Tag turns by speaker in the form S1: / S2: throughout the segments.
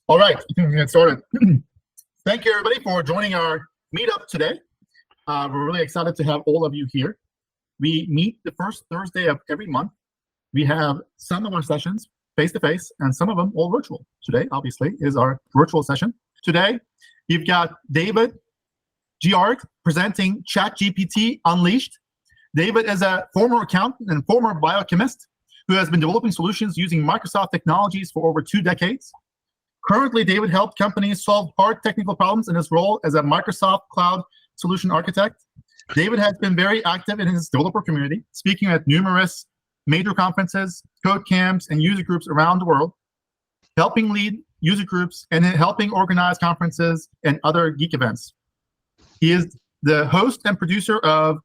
S1: All right, we can get started. Thank you, everybody, for joining our meetup today. We're really excited to have all of you here. We meet the first Thursday of every month. We have some of our sessions face-to-face and some of them all virtual. Today, obviously, is our virtual session. Today, you've got David Giard presenting ChatGPT Unleashed. David is a former accountant and former biochemist who has been developing solutions using Microsoft technologies for over 2 decades. Currently, David helped companies solve hard technical problems in his role as a Microsoft Cloud Solution Architect. David has been very active in his developer community, speaking at numerous major conferences, code camps, and user groups around the world, helping lead user groups and helping organize conferences and other geek events. He is the host and producer of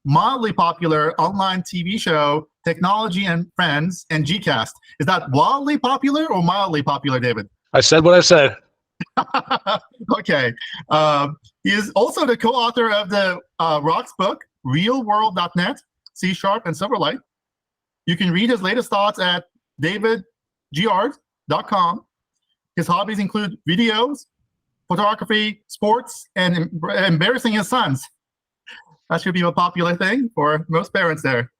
S1: mildly popular online TV show, Technology and Friends and GCast. Is that wildly popular or mildly popular, David?
S2: I said what I said.
S1: Okay. He is also the co-author of the Rocks book, realworld.net, C# and Silverlight. You can read his latest thoughts at davidgiard.com. His hobbies include videos, photography, sports, and embarrassing his sons. That should be a popular thing for most parents there.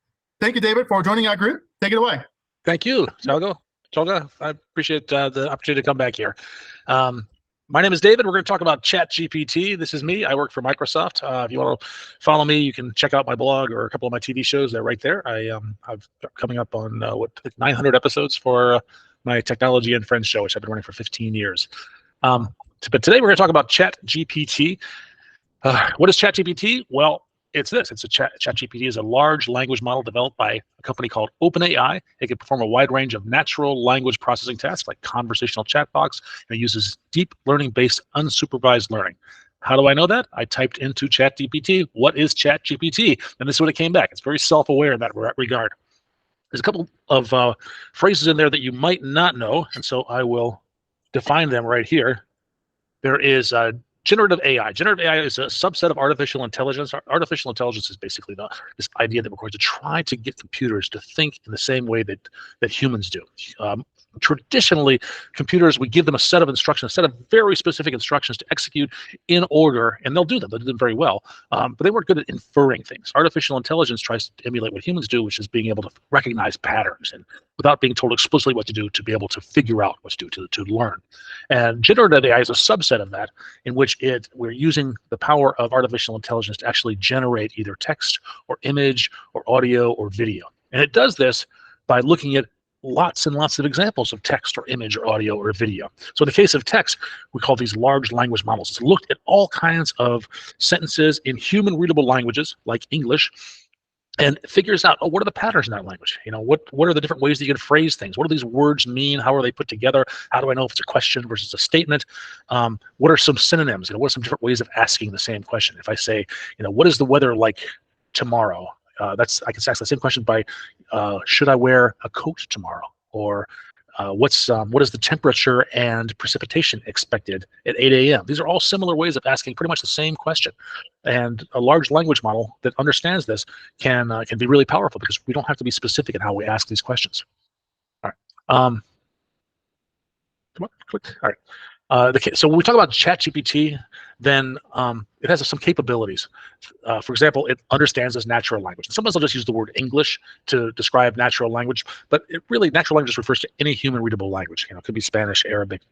S1: Thank you, David, for joining our group. Take it away.
S2: Thank you, Tolga. I appreciate the opportunity to come back here. My name is David. We're going to talk about ChatGPT. This is me. I work for Microsoft. If you want to follow me, you can check out my blog or a couple of my TV shows. They're right there. I've coming up on 900 episodes for my Technology and Friends show, which I've been running for 15 years. But today we're going to talk about ChatGPT. What is ChatGPT? Well, it's this. ChatGPT is a large language model developed by a company called OpenAI. It can perform a wide range of natural language processing tasks like conversational chat box, and it uses deep learning-based unsupervised learning. How do I know that? I typed into ChatGPT, what is ChatGPT? And this is what it came back. It's very self-aware in that regard. There's a couple of phrases in there that you might not know, and so I will define them right here. There is generative AI. Generative AI is a subset of artificial intelligence. Artificial intelligence is basically this idea that we're going to try to get computers to think in the same way that humans do. Traditionally, computers, we give them a set of instructions, a set of very specific instructions to execute in order, and they'll do them. They'll do them very well, but they weren't good at inferring things. Artificial intelligence tries to emulate what humans do, which is being able to recognize patterns and without being told explicitly what to do, to be able to figure out what to do, to learn. And generative AI is a subset of that, in which we're using the power of artificial intelligence to actually generate either text or image or audio or video. And it does this by looking at lots and lots of examples of text or image or audio or video. So in the case of text, we call these large language models. It's looked at all kinds of sentences in human readable languages like English and figures out, oh, what are the patterns in that language? You know, what are the different ways that you can phrase things? What do these words mean? How are they put together? How do I know if it's a question versus a statement? What are some synonyms? You know, what are some different ways of asking the same question? If I say, you know, what is the weather like tomorrow? I can ask the same question by, should I wear a coat tomorrow? Or what is the temperature and precipitation expected at 8 a.m.? These are all similar ways of asking pretty much the same question. And a large language model that understands this can be really powerful because we don't have to be specific in how we ask these questions. All right. Come on, click. All right. So when we talk about ChatGPT, then it has some capabilities. For example, it understands this natural language. Sometimes I'll just use the word English to describe natural language, but natural language refers to any human readable language. You know, it could be Spanish, Arabic,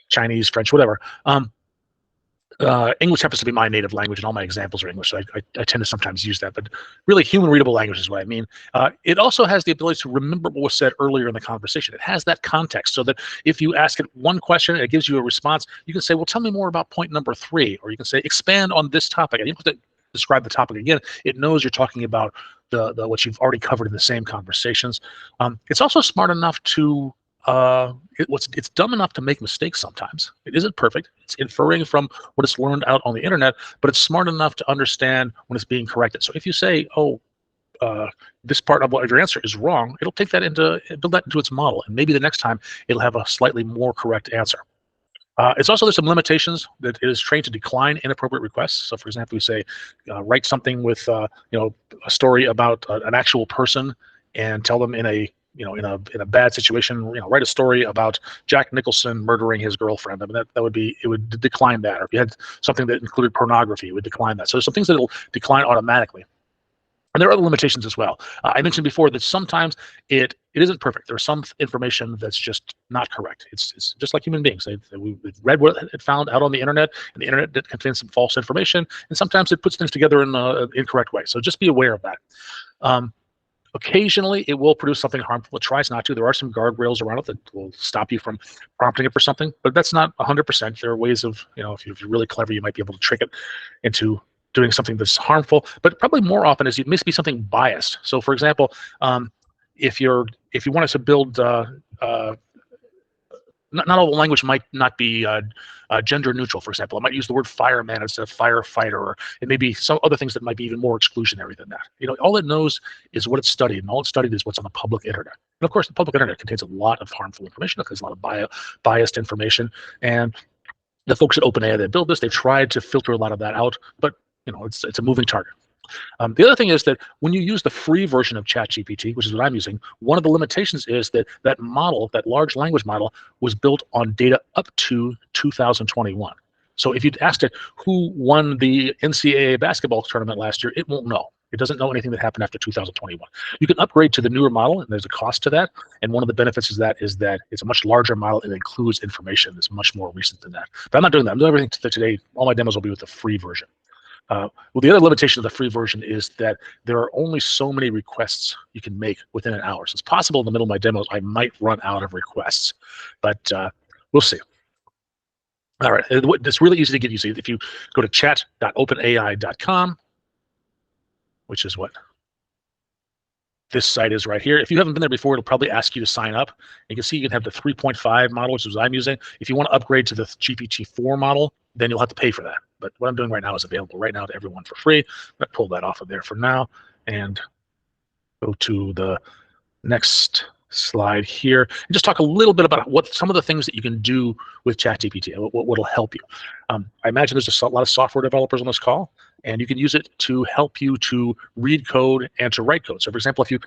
S2: Chinese, French, whatever. English happens to be my native language, and all my examples are English, so I tend to sometimes use that. But really, human readable language is what I mean. It also has the ability to remember what was said earlier in the conversation. It has that context, so that if you ask it one question and it gives you a response, you can say, well, tell me more about point number 3, or you can say, expand on this topic. And you don't have to describe the topic again. It knows you're talking about what you've already covered in the same conversations. It's also smart enough to it's dumb enough to make mistakes sometimes. It isn't perfect. It's inferring from what it's learned out on the internet, but it's smart enough to understand when it's being corrected. So if you say, oh, this part of what your answer is wrong, it'll take that build that into its model, and maybe the next time it'll have a slightly more correct answer. It's also, there's some limitations that it is trained to decline inappropriate requests. So for example, we say, write something with, a story about an actual person and tell them in a in a bad situation, write a story about Jack Nicholson murdering his girlfriend. I mean, it would decline that. Or if you had something that included pornography, it would decline that. So there's some things that will decline automatically. And there are other limitations as well. I mentioned before that sometimes it isn't perfect. There's some information that's just not correct. It's just like human beings. We've read what it found out on the internet, and the internet that contains some false information, and sometimes it puts things together in an incorrect way. So just be aware of that. Occasionally, it will produce something harmful. It tries not to. There are some guardrails around it that will stop you from prompting it for something, but that's not 100%. There are ways of, if you're really clever, you might be able to trick it into doing something that's harmful, but probably more often is it must be something biased. So, for example, if you wanted to build, not all the language might not be gender neutral. For example, it might use the word fireman instead of firefighter, or it may be some other things that might be even more exclusionary than that. All it knows is what it's studied, and all it's studied is what's on the public internet. And of course, the public internet contains a lot of harmful information. It contains a lot of biased information, and the folks at OpenAI that build this, they've tried to filter a lot of that out, but it's a moving target. The other thing is that when you use the free version of ChatGPT, which is what I'm using, one of the limitations is that model, that large language model, was built on data up to 2021. So if you'd asked it who won the NCAA basketball tournament last year, it won't know. It doesn't know anything that happened after 2021. You can upgrade to the newer model, and there's a cost to that. And one of the benefits is that it's a much larger model and includes information that's much more recent than that. But I'm not doing that. I'm doing everything today. All my demos will be with the free version. Well, the other limitation of the free version is that there are only so many requests you can make within an hour. So it's possible in the middle of my demos I might run out of requests, but we'll see. All right, it's really easy to get used to. If you go to chat.openai.com, which is what this site is right here. If you haven't been there before, it'll probably ask you to sign up. You can see you can have the 3.5 model, which is what I'm using. If you want to upgrade to the GPT-4 model, then you'll have to pay for that. But what I'm doing right now is available right now to everyone for free. I'm going to pull that off of there for now and go to the next slide here and just talk a little bit about what some of the things that you can do with ChatGPT, what will help you. I imagine there's a lot of software developers on this call, and you can use it to help you to read code and to write code. So for example, if you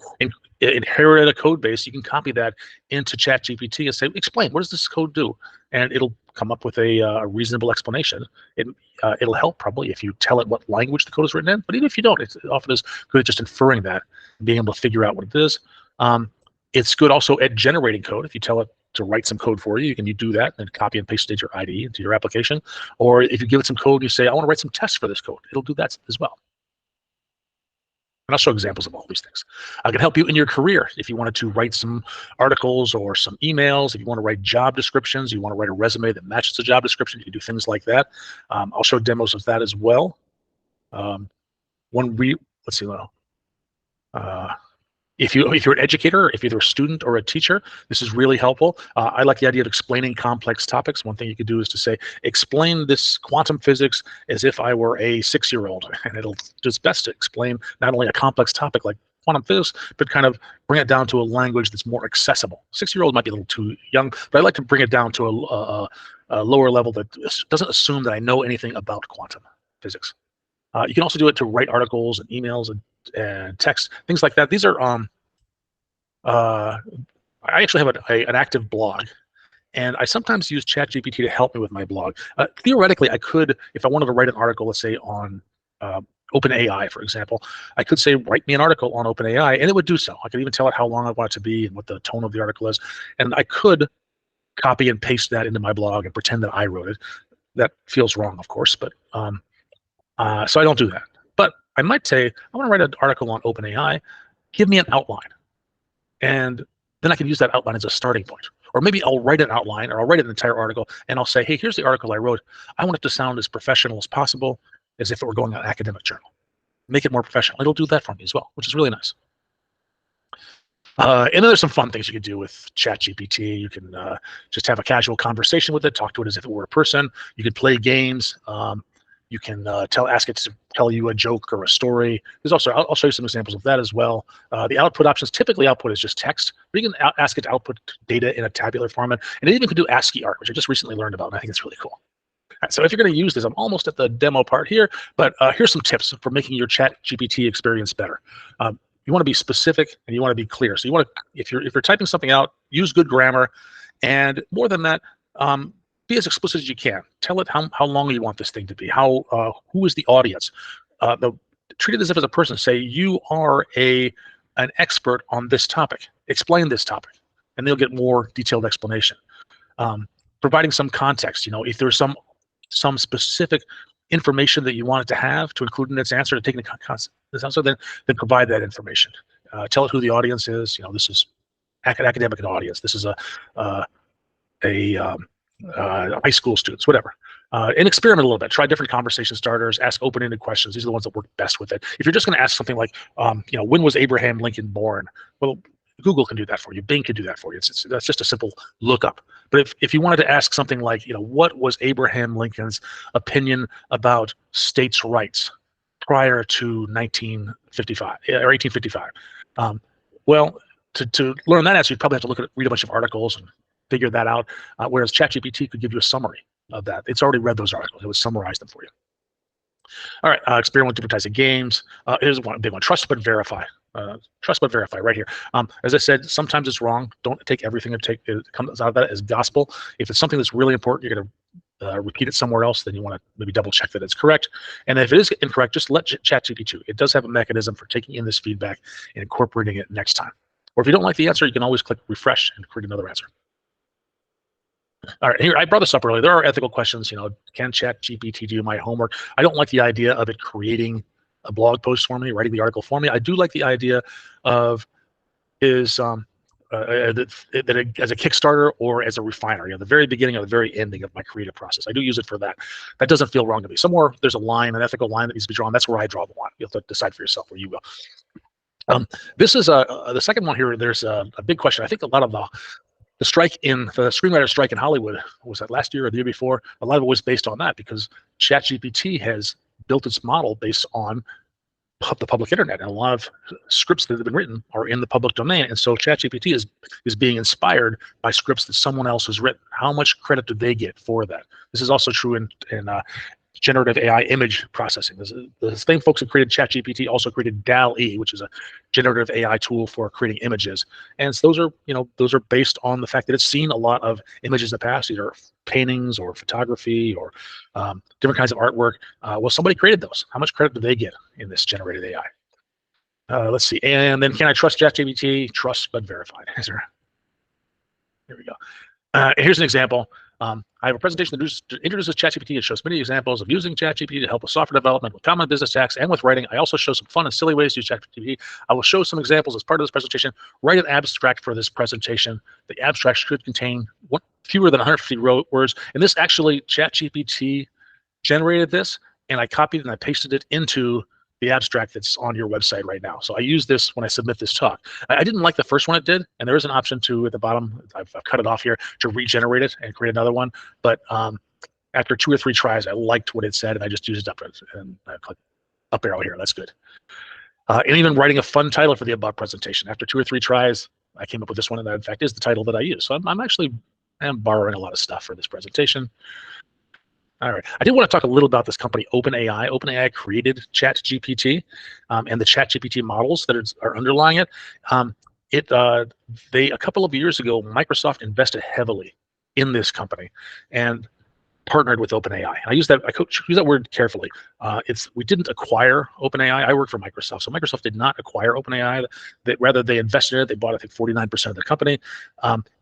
S2: inherited a code base, you can copy that into ChatGPT and say, explain, what does this code do? And it'll come up with a reasonable explanation. It'll help probably if you tell it what language the code is written in, but even if you don't, it often is good at just inferring that and being able to figure out what it is. It's good also at generating code. If you tell it to write some code for you, you can do that and copy and paste it into your IDE, into your application. Or if you give it some code, you say, I want to write some tests for this code. It'll do that as well. And I'll show examples of all these things. I can help you in your career. If you wanted to write some articles or some emails, if you want to write job descriptions, you want to write a resume that matches the job description, you can do things like that. I'll show demos of that as well. Let's see. If you're an educator, if you're a student or a teacher, this is really helpful. I like the idea of explaining complex topics. One thing you could do is to say, explain this quantum physics as if I were a 6-year-old, and it'll do its best to explain not only a complex topic like quantum physics, but kind of bring it down to a language that's more accessible. 6-year-old might be a little too young, but I like to bring it down to a lower level that doesn't assume that I know anything about quantum physics. You can also do it to write articles and emails and text, things like that. These are I actually have an active blog, and I sometimes use ChatGPT to help me with my blog. Theoretically, I could, if I wanted to write an article, let's say on OpenAI, for example, I could say, write me an article on OpenAI, and it would do so. I could even tell it how long I want it to be and what the tone of the article is, and I could copy and paste that into my blog and pretend that I wrote it. That feels wrong, of course, but so I don't do that. But I might say, I want to write an article on OpenAI, give me an outline. And then I can use that outline as a starting point. Or maybe I'll write an outline, or I'll write an entire article, and I'll say, hey, here's the article I wrote. I want it to sound as professional as possible, as if it were going on an academic journal. Make it more professional. It'll do that for me as well, which is really nice. And then there's some fun things you can do with ChatGPT. You can just have a casual conversation with it, talk to it as if it were a person. You can play games. You can ask it to tell you a joke or a story. There's also, I'll show you some examples of that as well. The output options, typically output is just text, but you can ask it to output data in a tabular format, and it even can do ASCII art, which I just recently learned about, and I think it's really cool. All right, so if you're going to use this, I'm almost at the demo part here, but here's some tips for making your ChatGPT experience better. you want to be specific and you want to be clear. So you want to, if you're typing something out, use good grammar, and more than that, be as explicit as you can. Tell it how long you want this thing to be. Who is the audience? Treat it as if as a person. Say you are an expert on this topic. Explain this topic, and they'll get more detailed explanation. Providing some context. If there's some specific information that you want it to have to include in its answer, to take into this answer, then provide that information. Tell it who the audience is. This is academic audience. This is a high school students, whatever. And experiment a little bit. Try different conversation starters. Ask open-ended questions. These are the ones that work best with it. If you're just going to ask something like, when was Abraham Lincoln born? Well, Google can do that for you. Bing can do that for you. That's just a simple lookup. But if you wanted to ask something like, what was Abraham Lincoln's opinion about states' rights prior to 1955 or 1855? Well, to learn that answer, you'd probably have to read a bunch of articles and figure that out. Whereas ChatGPT could give you a summary of that. It's already read those articles. It would summarize them for you. All right, experiment with different types of games. Here's one big one: trust but verify. Trust but verify right here. As I said, sometimes it's wrong. Don't take everything that comes out of that as gospel. If it's something that's really important, you're going to repeat it somewhere else, then you want to maybe double check that it's correct. And if it is incorrect, just let ChatGPT. It does have a mechanism for taking in this feedback and incorporating it next time. Or if you don't like the answer, you can always click refresh and create another answer. All right, here, I brought this up earlier. There are ethical questions. Can ChatGPT do my homework? I don't like the idea of it creating a blog post for me, writing the article for me. I do like the idea of that as a Kickstarter or as a refiner, the very beginning or the very ending of my creative process. I do use it for that. That doesn't feel wrong to me. Somewhere there's a line, an ethical line that needs to be drawn. That's where I draw the line. You have to decide for yourself where you will. This is the second one here. There's a big question. I think a lot of the screenwriter strike in Hollywood, was that last year or the year before? A lot of it was based on that, because ChatGPT has built its model based on the public internet, and a lot of scripts that have been written are in the public domain. And so ChatGPT is being inspired by scripts that someone else has written. How much credit do they get for that? This is also true in generative AI image processing. The same folks who created ChatGPT also created DALL-E, which is a generative AI tool for creating images. And so those are based on the fact that it's seen a lot of images in the past, either paintings or photography or different kinds of artwork. Well, somebody created those. How much credit do they get in this generative AI? Let's see. And then, can I trust ChatGPT? Trust but verify. There we go. Here's an example. I have a presentation that introduces ChatGPT. It shows many examples of using ChatGPT to help with software development, with common business tasks, and with writing. I also show some fun and silly ways to use ChatGPT. I will show some examples as part of this presentation. Write an abstract for this presentation. The abstract should contain fewer than 150 words. And this actually, ChatGPT generated this, and I copied and I pasted it into the abstract that's on your website right now. So I use this when I submit this talk. I didn't like the first one it did, and there is an option to, at the bottom, I've cut it off here, to regenerate it and create another one. But after 2 or 3 tries, I liked what it said, and I just used it up, and I click up arrow here. That's good. And even writing a fun title for the above presentation. After 2 or 3 tries, I came up with this one, and that, in fact, is the title that I use. So I'm borrowing a lot of stuff for this presentation. All right. I did want to talk a little about this company, OpenAI. OpenAI created ChatGPT and the ChatGPT models that are underlying it. A couple of years ago, Microsoft invested heavily in this company and partnered with OpenAI. And I use that word carefully. We didn't acquire OpenAI. I work for Microsoft, so Microsoft did not acquire OpenAI. Rather, they invested in it. They bought, I think, 49% of the company.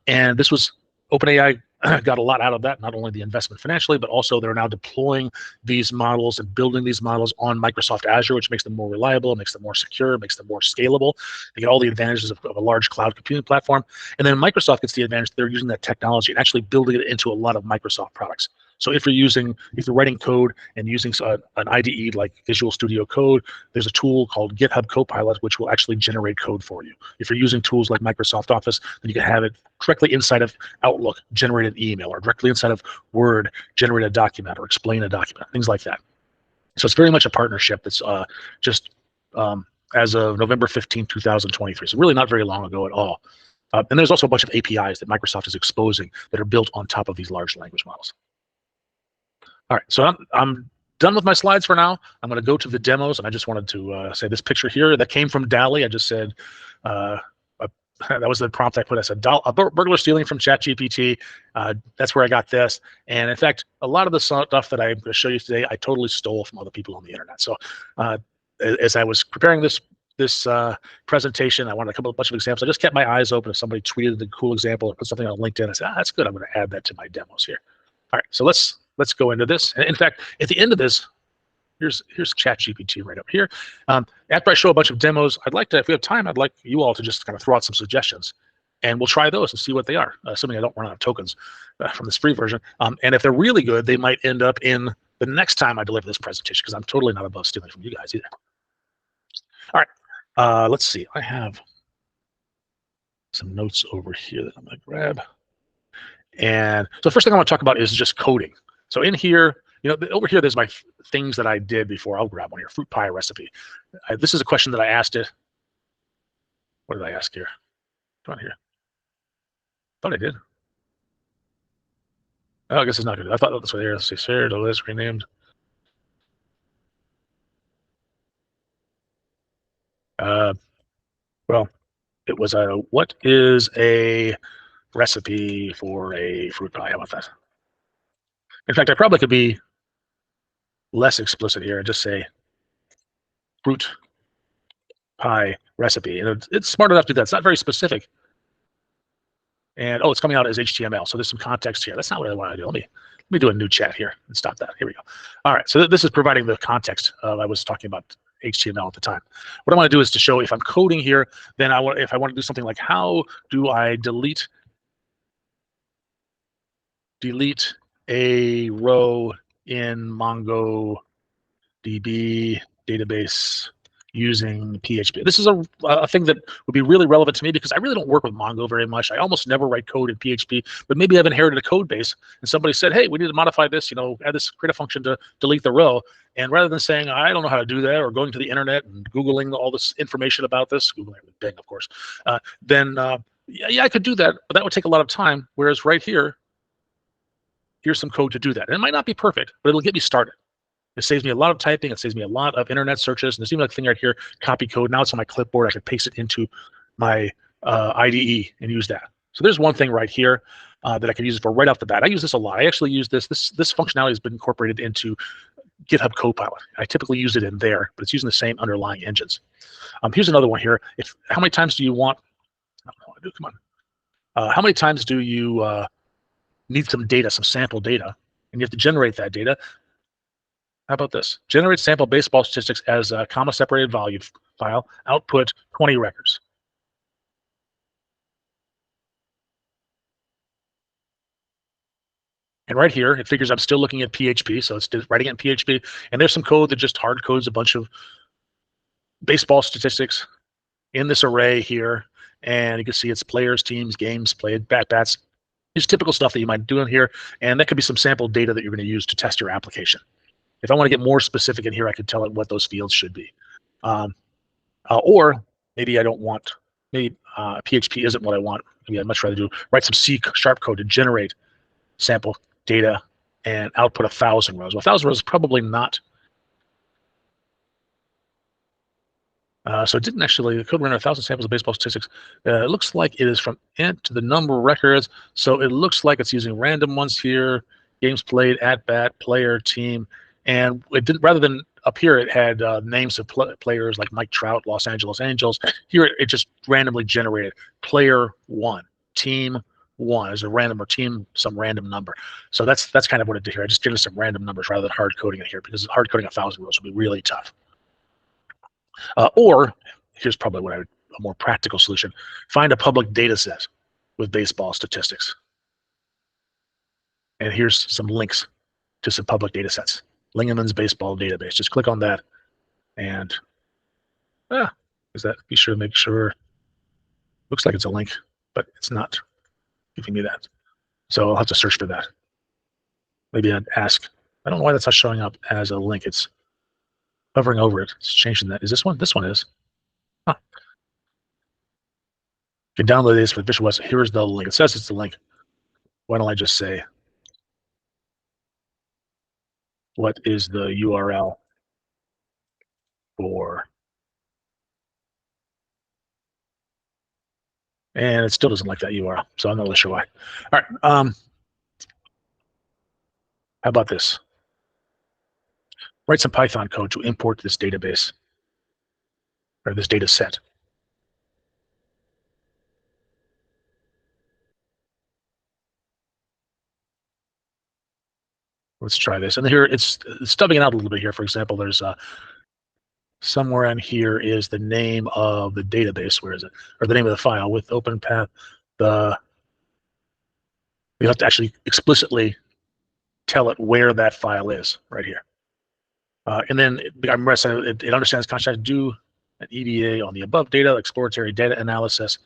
S2: And this was OpenAI got a lot out of that, not only the investment financially, but also they're now deploying these models and building these models on Microsoft Azure, which makes them more reliable, makes them more secure, makes them more scalable. They get all the advantages of a large cloud computing platform. And then Microsoft gets the advantage that they're using that technology and actually building it into a lot of Microsoft products. So if you're writing code and using an IDE like Visual Studio Code, there's a tool called GitHub Copilot, which will actually generate code for you. If you're using tools like Microsoft Office, then you can have it directly inside of Outlook, generate an email, or directly inside of Word, generate a document or explain a document, things like that. So it's very much a partnership that's just as of November 15, 2023. So really not very long ago at all. And there's also a bunch of APIs that Microsoft is exposing that are built on top of these large language models. All right, so I'm done with my slides for now. I'm going to go to the demos, and I just wanted to say this picture here that came from DALL-E. I just said, that was the prompt I put. I said, a burglar stealing from ChatGPT. That's where I got this. And in fact, a lot of the stuff that I'm going to show you today, I totally stole from other people on the internet. So as I was preparing this presentation, I wanted a bunch of examples. I just kept my eyes open. If somebody tweeted a cool example or put something on LinkedIn, I said, that's good. I'm going to add that to my demos here. All right, so let's go into this. And in fact, at the end of this, here's ChatGPT right up here. After I show a bunch of demos, I'd like to, if we have time, I'd like you all to just kind of throw out some suggestions, and we'll try those and see what they are, assuming I don't run out of tokens from this free version. And if they're really good, they might end up in the next time I deliver this presentation, because I'm totally not above stealing from you guys either. All right, let's see. I have some notes over here that I'm going to grab. And so the first thing I want to talk about is just coding. So in here, over here, there's my things that I did before. I'll grab one here, fruit pie recipe. This is a question that I asked it. What did I ask here? Come on here. Thought I did. Oh, I guess it's not good. I thought this was here. Let's see, shared, the list renamed. Well, it was what is a recipe for a fruit pie? How about that? In fact, I probably could be less explicit here and just say fruit pie recipe. And it's smart enough to do that. It's not very specific. And it's coming out as HTML. So there's some context here. That's not what I want to do. Let me do a new chat here and stop that. Here we go. All right. So this is providing the context of, I was talking about HTML at the time. What I want to do is to show if I'm coding here, then if I want to do something like, how do I delete a row in MongoDB database using PHP. This is a thing that would be really relevant to me because I really don't work with Mongo very much. I almost never write code in PHP, but maybe I've inherited a code base and somebody said, hey, we need to modify this, add this, create a function to delete the row. And rather than saying, I don't know how to do that, or going to the internet and Googling all this information about this, Googling it with Bing, of course, then yeah, I could do that, but that would take a lot of time. Whereas right here, here's some code to do that. And it might not be perfect, but it'll get me started. It saves me a lot of typing. It saves me a lot of internet searches. And there's even like a thing right here, copy code. Now it's on my clipboard. I can paste it into my IDE and use that. So there's one thing right here that I can use it for right off the bat. I use this a lot. I actually use this. This functionality has been incorporated into GitHub Copilot. I typically use it in there, but it's using the same underlying engines. Here's another one here. How many times do you want? Come on. How many times do you need some data, some sample data, and you have to generate that data? How about this? Generate sample baseball statistics as a comma-separated volume file. Output 20 records. And right here, it figures I'm still looking at PHP, so it's writing it in PHP. And there's some code that just hard codes a bunch of baseball statistics in this array here. And you can see it's players, teams, games played, bat-bats. It's typical stuff that you might do in here. And that could be some sample data that you're going to use to test your application. If I want to get more specific in here, I could tell it what those fields should be. Or maybe I don't want, maybe PHP isn't what I want. Maybe I'd much rather write some C# code to generate sample data and output 1,000 rows. Well, 1,000 rows is probably not. So it didn't actually, the code ran 1,000 samples of baseball statistics. It looks like it is from int to the number of records. So it looks like it's using random ones here, games played, at bat, player, team. And it didn't, rather than up here, it had names of players like Mike Trout, Los Angeles Angels. Here, it just randomly generated player 1, team 1 as a random, or team some random number. So that's kind of what it did here. I just generated some random numbers rather than hard coding it here, because hard coding 1,000 rows would be really tough. Or here's probably what a more practical solution: find a public data set with baseball statistics. And here's some links to some public data sets. Lingeman's baseball database. Just click on that, and is that? Be sure to make sure. Looks like it's a link, but it's not giving me that. So I'll have to search for that. Maybe I'd ask. I don't know why that's not showing up as a link. It's hovering over it. It's changing that. Is this one? This one is. Huh. You can download this with Visual West. Here's the link. It says it's the link. Why don't I just say what is the URL for, and it still doesn't like that URL, so I'm not really sure why. All right, how about this? Write some Python code to import this database or this data set. Let's try this. And here it's stubbing it out a little bit here. For example, there's somewhere in here is the name of the database. Where is it? Or the name of the file with OpenPath. You have to actually explicitly tell it where that file is right here. And then it understands context. Do an EDA on the above data, exploratory data analysis.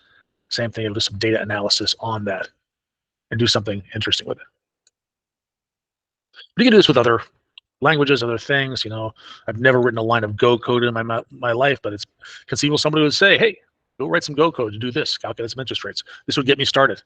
S2: Same thing, it'll do some data analysis on that and do something interesting with it. But you can do this with other languages, other things. You know, I've never written a line of Go code in my life, but it's conceivable somebody would say, hey, go write some Go code to do this, calculate some interest rates. This would get me started.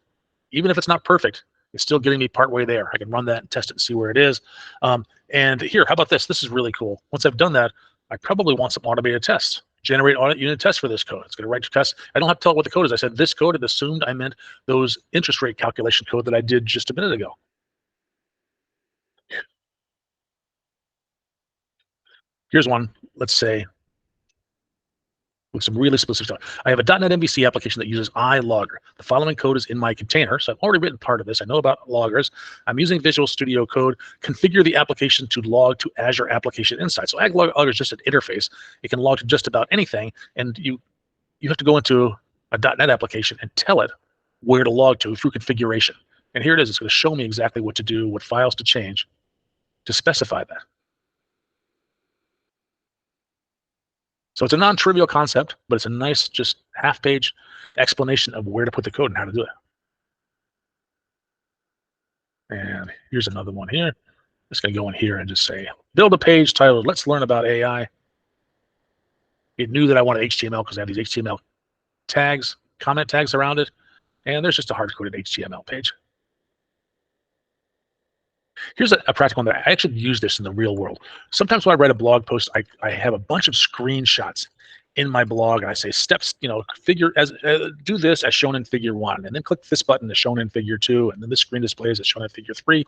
S2: Even if it's not perfect, it's still getting me partway there. I can run that and test it and see where it is. And here, how about this? This is really cool. Once I've done that, I probably want some automated tests. Generate audit unit tests for this code. It's going to write tests. I don't have to tell it what the code is. I said this code, it assumed I meant those interest rate calculation code that I did just a minute ago. Here's one, let's say, with some really specific stuff. I have a .NET MVC application that uses iLogger. The following code is in my container, so I've already written part of this. I know about loggers. I'm using Visual Studio Code. Configure the application to log to Azure Application Insight. So iLogger is just an interface. It can log to just about anything, and you have to go into a .NET application and tell it where to log to through configuration. And here it is. It's going to show me exactly what to do, what files to change to specify that. So it's a non-trivial concept, but it's a nice, just half-page explanation of where to put the code and how to do it. And here's another one here. Just going to go in here and just say, build a page titled, let's learn about AI. It knew that I wanted HTML because I have these HTML tags, comment tags around it. And there's just a hard-coded HTML page. Here's a practical one that I actually use this in the real world. Sometimes when I write a blog post, I have a bunch of screenshots in my blog, and I say steps, you know, do this as shown in figure 1, and then click this button as shown in figure 2, and then this screen displays as shown in figure 3.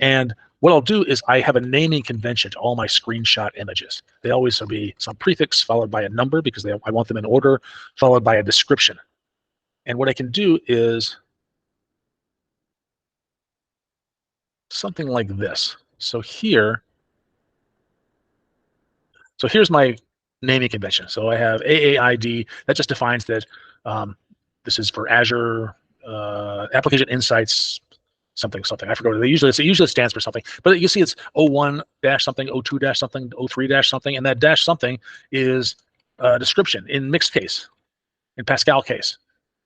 S2: And what I'll do is I have a naming convention to all my screenshot images. They always will be some prefix followed by a number because I want them in order, followed by a description. And what I can do is something like this. So here's my naming convention. So I have AAID. That just defines that this is for Azure Application Insights something. I forgot what it usually stands for something. But you see it's 01-something, 02-something, 03-something, and that dash something is a description in mixed case, in Pascal case.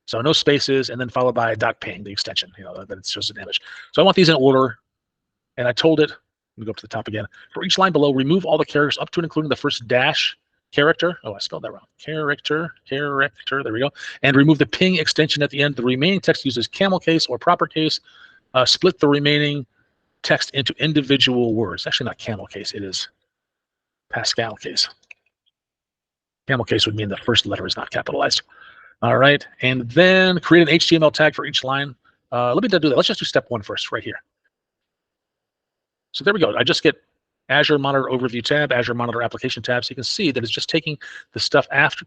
S2: So no spaces, and then followed by .ping, the extension, you know, that it's just an image. So I want these in order. And I told it, let me go up to the top again. For each line below, remove all the characters up to and including the first dash character. Oh, I spelled that wrong. Character, there we go. And remove the ping extension at the end. The remaining text uses camel case or proper case. Split the remaining text into individual words. Actually, not camel case, it is Pascal case. Camel case would mean the first letter is not capitalized. All right, and then create an HTML tag for each line. Let me do that. Let's just do step 1 first, right here. So there we go. I just get Azure Monitor Overview tab, Azure Monitor Application tab. So you can see that it's just taking the stuff after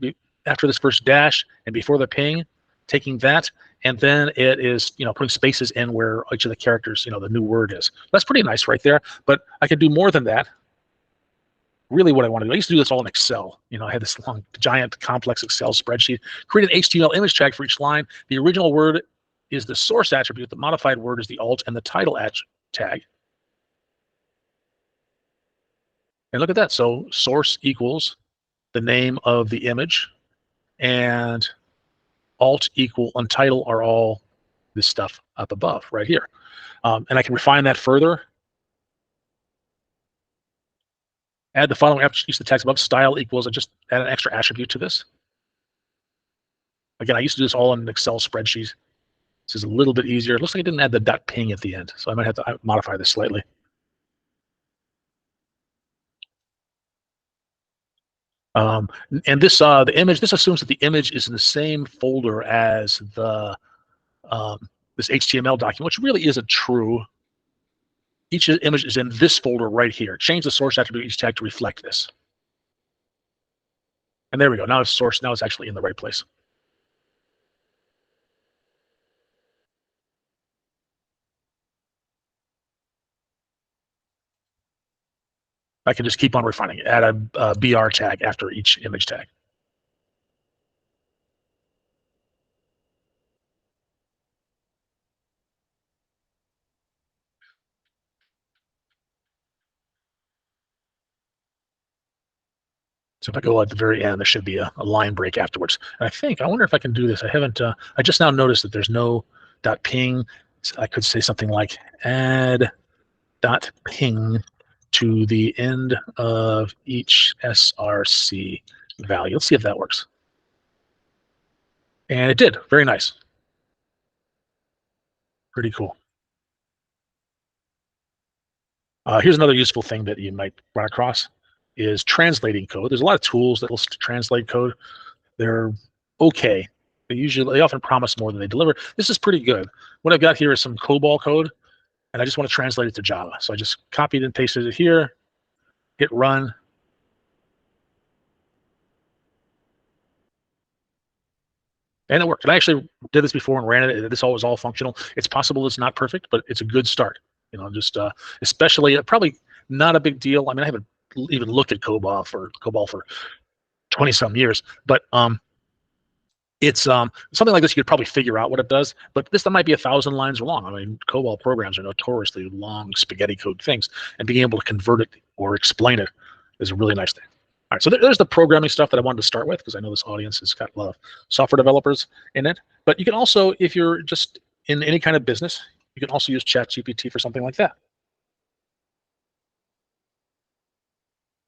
S2: this first dash and before the ping, taking that, and then it is, you know, putting spaces in where each of the characters, you know, the new word is. That's pretty nice right there. But I can do more than that. Really, what I want to do, I used to do this all in Excel. You know, I had this long, giant, complex Excel spreadsheet. Create an HTML image tag for each line. The original word is the source attribute. The modified word is the alt and the title tag. And look at that. So source equals the name of the image, and alt equal and title are all this stuff up above right here. And I can refine that further. Add the following use the text above. Style equals, I just add an extra attribute to this. Again, I used to do this all in an Excel spreadsheet. This is a little bit easier. It looks like I didn't add the .ping at the end, so I might have to modify this slightly. And this the image, this assumes that the image is in the same folder as the this HTML document, which really isn't true. Each image is in this folder right here. Change the source attribute each tag to reflect this. And there we go. Now it's source. Now it's actually in the right place. I can just keep on refining it. Add a BR tag after each image tag. So if I go at the very end, there should be a line break afterwards. And I wonder if I can do this. I haven't, I just now noticed that there's no .ping. So I could say something like add .ping to the end of each SRC value. Let's see if that works. And it did. Very nice. Pretty cool. Here's another useful thing that you might run across is translating code. There's a lot of tools that will translate code. They're okay. They often promise more than they deliver. This is pretty good. What I've got here is some COBOL code, and I just want to translate it to Java. So I just copied and pasted it here, hit run. And it worked. And I actually did this before and ran it. This was all functional. It's possible it's not perfect, but it's a good start. Just especially probably not a big deal. I mean, I haven't even looked at COBOL for 20 some years, but it's something like this. You could probably figure out what it does, but that might be 1,000 lines long. I mean, COBOL programs are notoriously long spaghetti code things, and being able to convert it or explain it is a really nice thing. All right, so there's the programming stuff that I wanted to start with because I know this audience has got a lot of software developers in it. But you can also, if you're just in any kind of business, you can also use ChatGPT for something like that.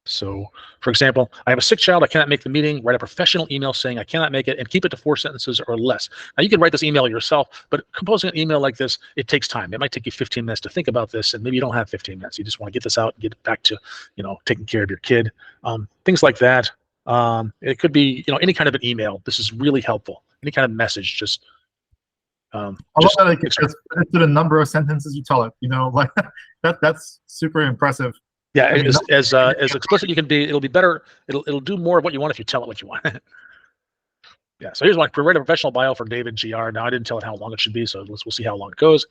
S2: So, for example, I have a sick child. I cannot make the meeting. Write a professional email saying I cannot make it and keep it to 4 sentences or less. Now, you can write this email yourself, but composing an email like this, it takes time. It might take you 15 minutes to think about this, and maybe you don't have 15 minutes. You just want to get this out and get it back to, taking care of your kid. Things like that. It could be, any kind of an email. This is really helpful. Any kind of message, just.
S1: I love that it gets to the number of sentences you tell it. Like that's super impressive.
S2: Yeah, as explicit you can be, it'll be better. It'll do more of what you want if you tell it what you want. Yeah. So here's one. Write a professional bio for David Giard. Now I didn't tell it how long it should be, so we'll see how long it goes.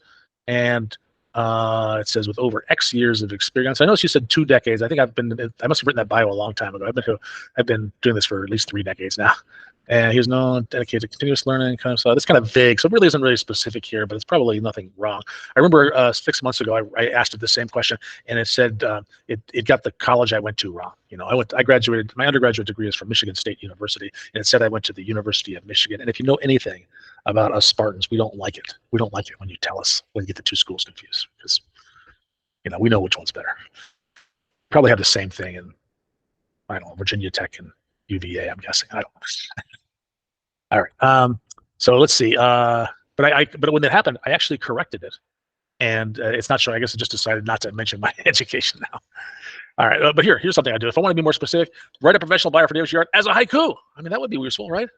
S2: And it says with over X years of experience. I know she said 2 decades. I think I must have written that bio a long time ago. I've been doing this for at least 3 decades now. And he's dedicated to continuous learning kind of stuff. It's kind of vague, so it really isn't really specific here, but it's probably nothing wrong. I remember 6 months ago, I asked it the same question, and it said it got the college I went to wrong. I graduated. My undergraduate degree is from Michigan State University, and it said I went to the University of Michigan. And if you know anything about us Spartans, we don't like it. We don't like it when you tell us, when you get the 2 schools confused, because we know which one's better. Probably have the same thing in, I don't know, Virginia Tech and UVA, I'm guessing. I don't know. All right. So let's see. But when that happened, I actually corrected it, and it's not showing. I guess I just decided not to mention my education now. All right. But here's something I do. If I want to be more specific, write a professional bio for David Giard as a haiku. I mean, that would be useful, right?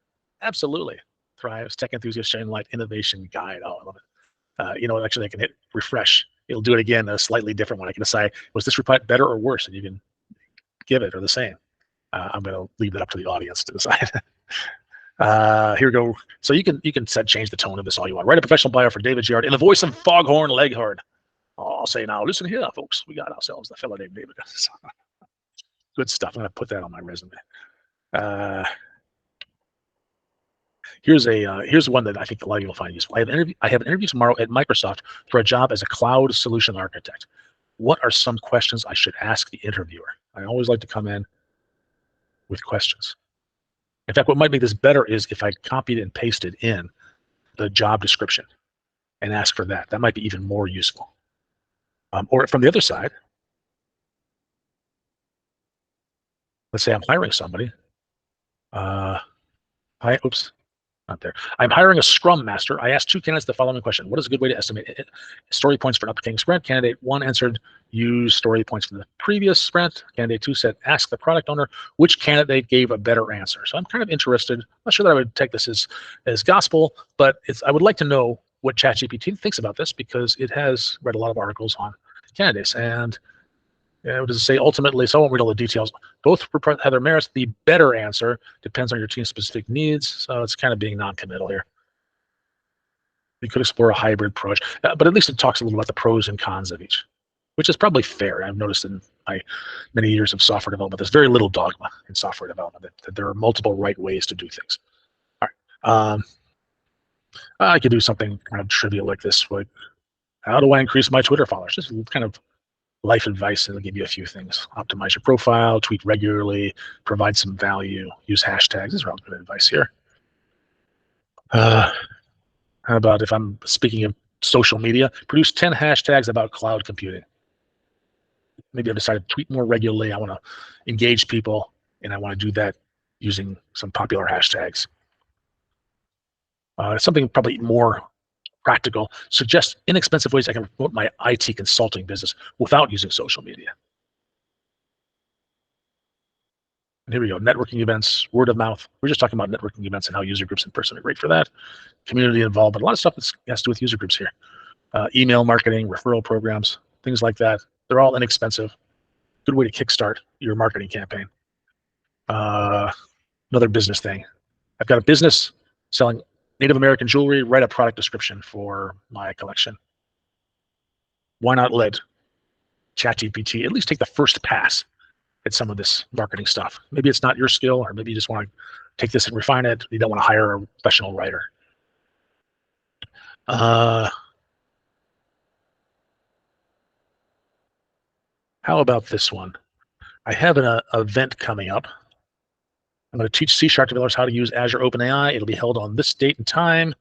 S2: Absolutely. Thrives, tech enthusiast, shining light, innovation guide. Oh, I love it. Actually, I can hit refresh. It'll do it again, a slightly different one. I can decide, was this reply better or worse? And you can give it or the same. I'm going to leave that up to the audience to decide. Here we go. So you can change the tone of this all you want. Write a professional bio for David Giard in the voice of Foghorn Leghorn. I'll say now, listen here, folks. We got ourselves a fellow named David. Good stuff. I'm going to put that on my resume. Here's one that I think a lot of you will find useful. I have an interview tomorrow at Microsoft for a job as a cloud solution architect. What are some questions I should ask the interviewer? I always like to come in with questions. In fact, what might make this better is if I copied and pasted in the job description and ask for that. That might be even more useful. Or from the other side, let's say I'm hiring somebody. Not there. I'm hiring a Scrum Master. I asked 2 candidates the following question: what is a good way to estimate story points for an upcoming sprint? Candidate 1 answered, use story points from the previous sprint. Candidate 2 said, ask the product owner. Which candidate gave a better answer? So I'm kind of interested. I'm not sure that I would take this as gospel, but I would like to know what ChatGPT thinks about this, because it has read a lot of articles on candidates. And what does it say? Ultimately, so I won't read all the details. Both have their merits. The better answer depends on your team's specific needs. So it's kind of being non-committal here. You could explore a hybrid approach, but at least it talks a little about the pros and cons of each, which is probably fair. I've noticed in my many years of software development, there's very little dogma in software development, that there are multiple right ways to do things. All right. I could do something kind of trivial like this. Like, how do I increase my Twitter followers? Just kind of life advice, and I'll give you a few things. Optimize your profile, tweet regularly, provide some value, use hashtags. These are all good advice here. How about, if I'm speaking of social media, produce 10 hashtags about cloud computing. Maybe I've decided to tweet more regularly. I want to engage people, and I want to do that using some popular hashtags. Something probably more practical. Suggest inexpensive ways I can promote my IT consulting business without using social media. And here we go. Networking events, word of mouth. We're just talking about networking events and how user groups in person are great for that. Community involvement, a lot of stuff that has to do with user groups here. Email marketing, referral programs, things like that. They're all inexpensive. Good way to kickstart your marketing campaign. Another business thing. I've got a business selling Native American jewelry. Write a product description for my collection. Why not let ChatGPT at least take the first pass at some of this marketing stuff? Maybe it's not your skill, or maybe you just want to take this and refine it. You don't want to hire a professional writer. How about this one? I have an event coming up. I'm going to teach C# developers how to use Azure OpenAI. It'll be held on this date and time.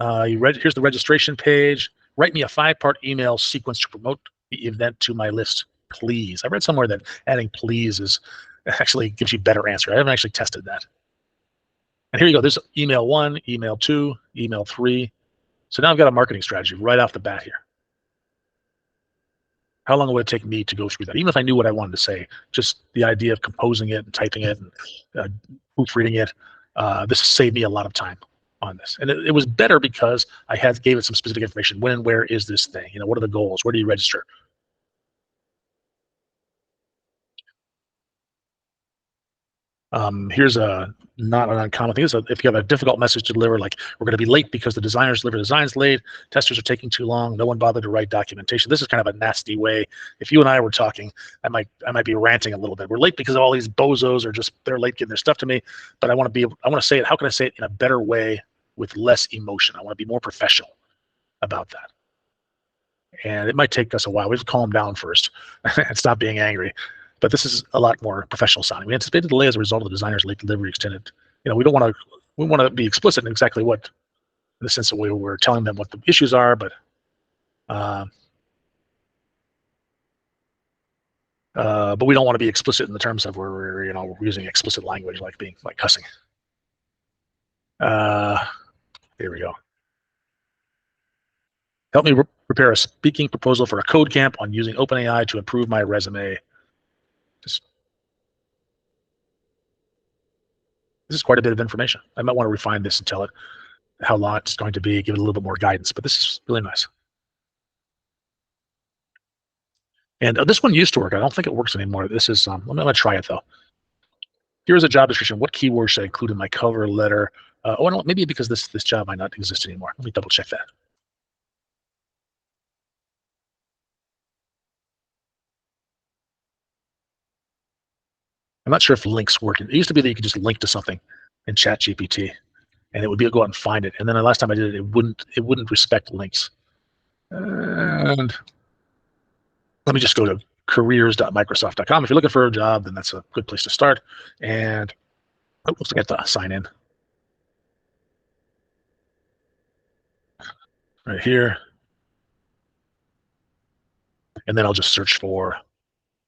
S2: Here's the registration page. Write me a 5-part email sequence to promote the event to my list, please. I read somewhere that adding please actually gives you better answer. I haven't actually tested that. And here you go. There's email 1, email 2, email 3. So now I've got a marketing strategy right off the bat here. How long would it take me to go through that? Even if I knew what I wanted to say, just the idea of composing it and typing it and proofreading it, this saved me a lot of time on this. And it was better because I gave it some specific information. When and where is this thing? What are the goals? Where do you register? Here's not an uncommon thing. If you have a difficult message to deliver, like, we're going to be late because the designers delivered designs late, testers are taking too long, no one bothered to write documentation. This is kind of a nasty way. If you and I were talking, I might be ranting a little bit. We're late because all these bozos they're late getting their stuff to me. But I want to say it. How can I say it in a better way with less emotion? I want to be more professional about that. And it might take us a while. We have to calm down first and stop being angry. But this is a lot more professional sounding. We anticipated delay as a result of the designer's late delivery extended. We want to be explicit in exactly what, in the sense that we're telling them what the issues are, but we don't want to be explicit in the terms of where we're using explicit language, like cussing. Here we go. Help me prepare a speaking proposal for a code camp on using OpenAI to improve my resume. This is quite a bit of information. I might want to refine this and tell it how long it's going to be, give it a little bit more guidance, but this is really nice. And this one used to work. I don't think it works anymore. This is, I'm going to try it though. Here's a job description. What keywords should I include in my cover letter? No, maybe because this job might not exist anymore. Let me double check that. I'm not sure if links work. It used to be that you could just link to something in ChatGPT, and it would go out and find it. And then the last time I did it, it wouldn't respect links. And let me just go to careers.microsoft.com. If you're looking for a job, then that's a good place to start. And let's get to sign in right here. And then I'll just search for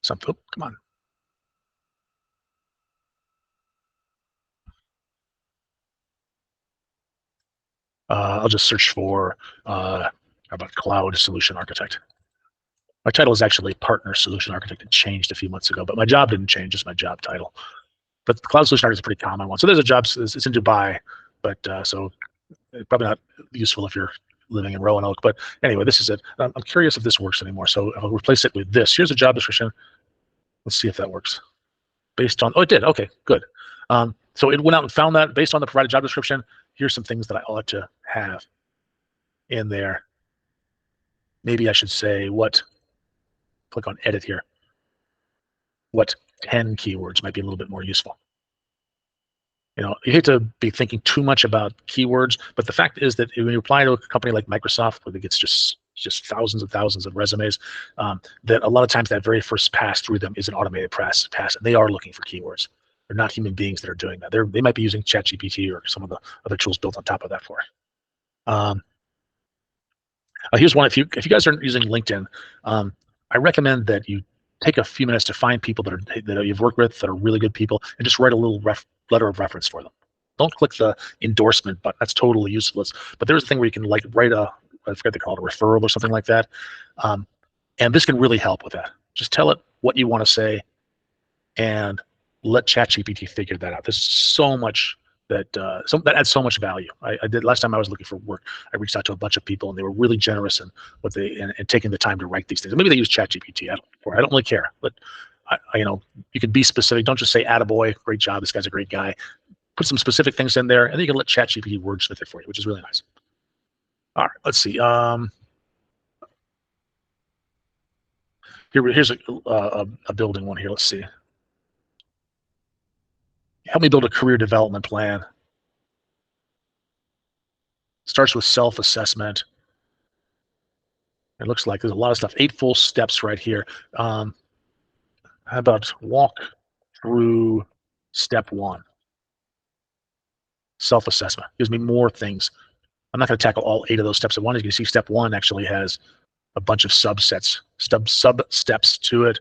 S2: something. Oh, come on. I'll just search for how about cloud solution architect. My title is actually partner solution architect. It changed a few months ago, but my job didn't change, just my job title. But cloud solution architect is a pretty common one. So there's a job, it's in Dubai, but so probably not useful if you're living in Roanoke. But anyway, this is it. I'm curious if this works anymore. So I'll replace it with this. Here's a job description. Let's see if that works. Based on, oh, it did. Okay, good. So it went out and found that based on the provided job description. Here's some things that I ought to have in there. Maybe I should say what, click on edit here. What 10 keywords might be a little bit more useful. You know, you hate to be thinking too much about keywords, but the fact is that when you apply to a company like Microsoft, where it gets just thousands and thousands of resumes, that a lot of times that very first pass through them is an automated pass, and they are looking for keywords. They're not human beings that are doing that. They might be using ChatGPT or some of the other tools built on top of that for it. Here's one. If you guys are using LinkedIn, I recommend that you take a few minutes to find people that you've worked with that are really good people, and just write a little letter of reference for them. Don't click the endorsement button. That's totally useless. But there's a thing where you can like write I forget they call it, a referral or something like that. And this can really help with that. Just tell it what you want to say and let ChatGPT figure that out. There's so much that adds so much value. I did last time I was looking for work. I reached out to a bunch of people, and they were really generous in what and taking the time to write these things. Maybe they use ChatGPT. I don't really care, but you know, you can be specific. Don't just say "attaboy, great job, this guy's a great guy." Put some specific things in there, and then you can let ChatGPT wordsmith it for you, which is really nice. All right, let's see. Here's a building one here. Let's see. Help me build a career development plan. Starts with self-assessment. It looks like there's a lot of stuff. 8 full steps right here. How about walk through step 1? Self-assessment. Gives me more things. I'm not going to tackle all 8 of those steps at once. As you can see, step 1 actually has a bunch of subsets, sub-steps to it.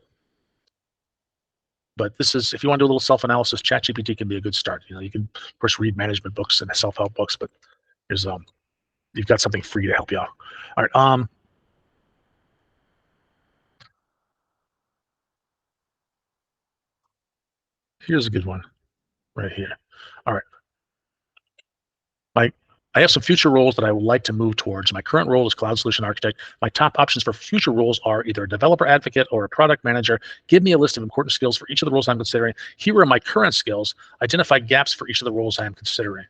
S2: But this is, if you want to do a little self-analysis, ChatGPT can be a good start. You know, you can, of course, read management books and self-help books, but there's you've got something free to help you out. All right. Here's a good one right here. All right. I have some future roles that I would like to move towards. My current role is cloud solution architect. My top options for future roles are either a developer advocate or a product manager. Give me a list of important skills for each of the roles I'm considering. Here are my current skills. Identify gaps for each of the roles I am considering.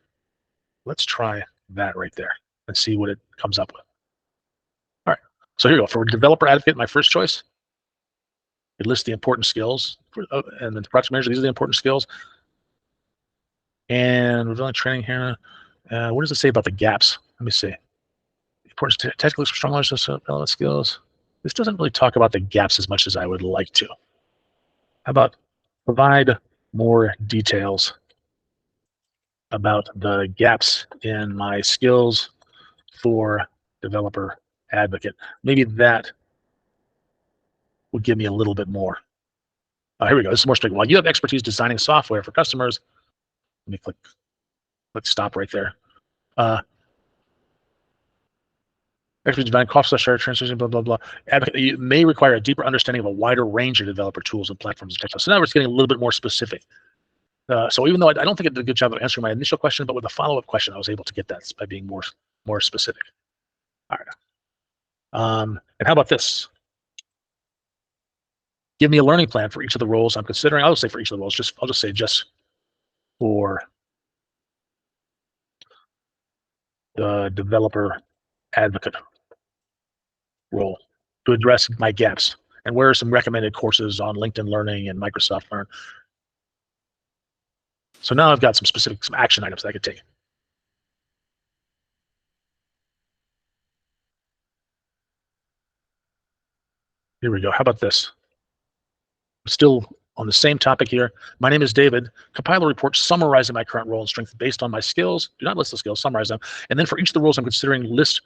S2: Let's try that right there and see what it comes up with. All right. So here you go. For developer advocate, my first choice, it lists the important skills. And then the project manager, these are the important skills. And we're doing training here. What does it say about the gaps? Let me see. Important technical strong relevant skills. This doesn't really talk about the gaps as much as I would like to. How about provide more details about the gaps in my skills for developer advocate? Maybe that would give me a little bit more. Here we go. This is more straightforward. You have expertise designing software for customers. Let me click. Let's stop right there. Expertise design, cost structure, transition, blah, blah, blah. Advocate, you may require a deeper understanding of a wider range of developer tools and platforms. So now we're getting a little bit more specific. So even though I don't think it did a good job of answering my initial question, but with a follow-up question, I was able to get that by being more specific. All right. And how about this? Give me a learning plan for each of the roles I'm considering. I'll say for each of the roles, I'll just say just for the developer advocate role to address my gaps. And where are some recommended courses on LinkedIn Learning and Microsoft Learn? So now I've got some action items that I could take. Here we go. How about this? Still on the same topic here. My name is David. Compile a report summarizing my current role and strength based on my skills. Do not list the skills, summarize them. And then for each of the roles I'm considering, list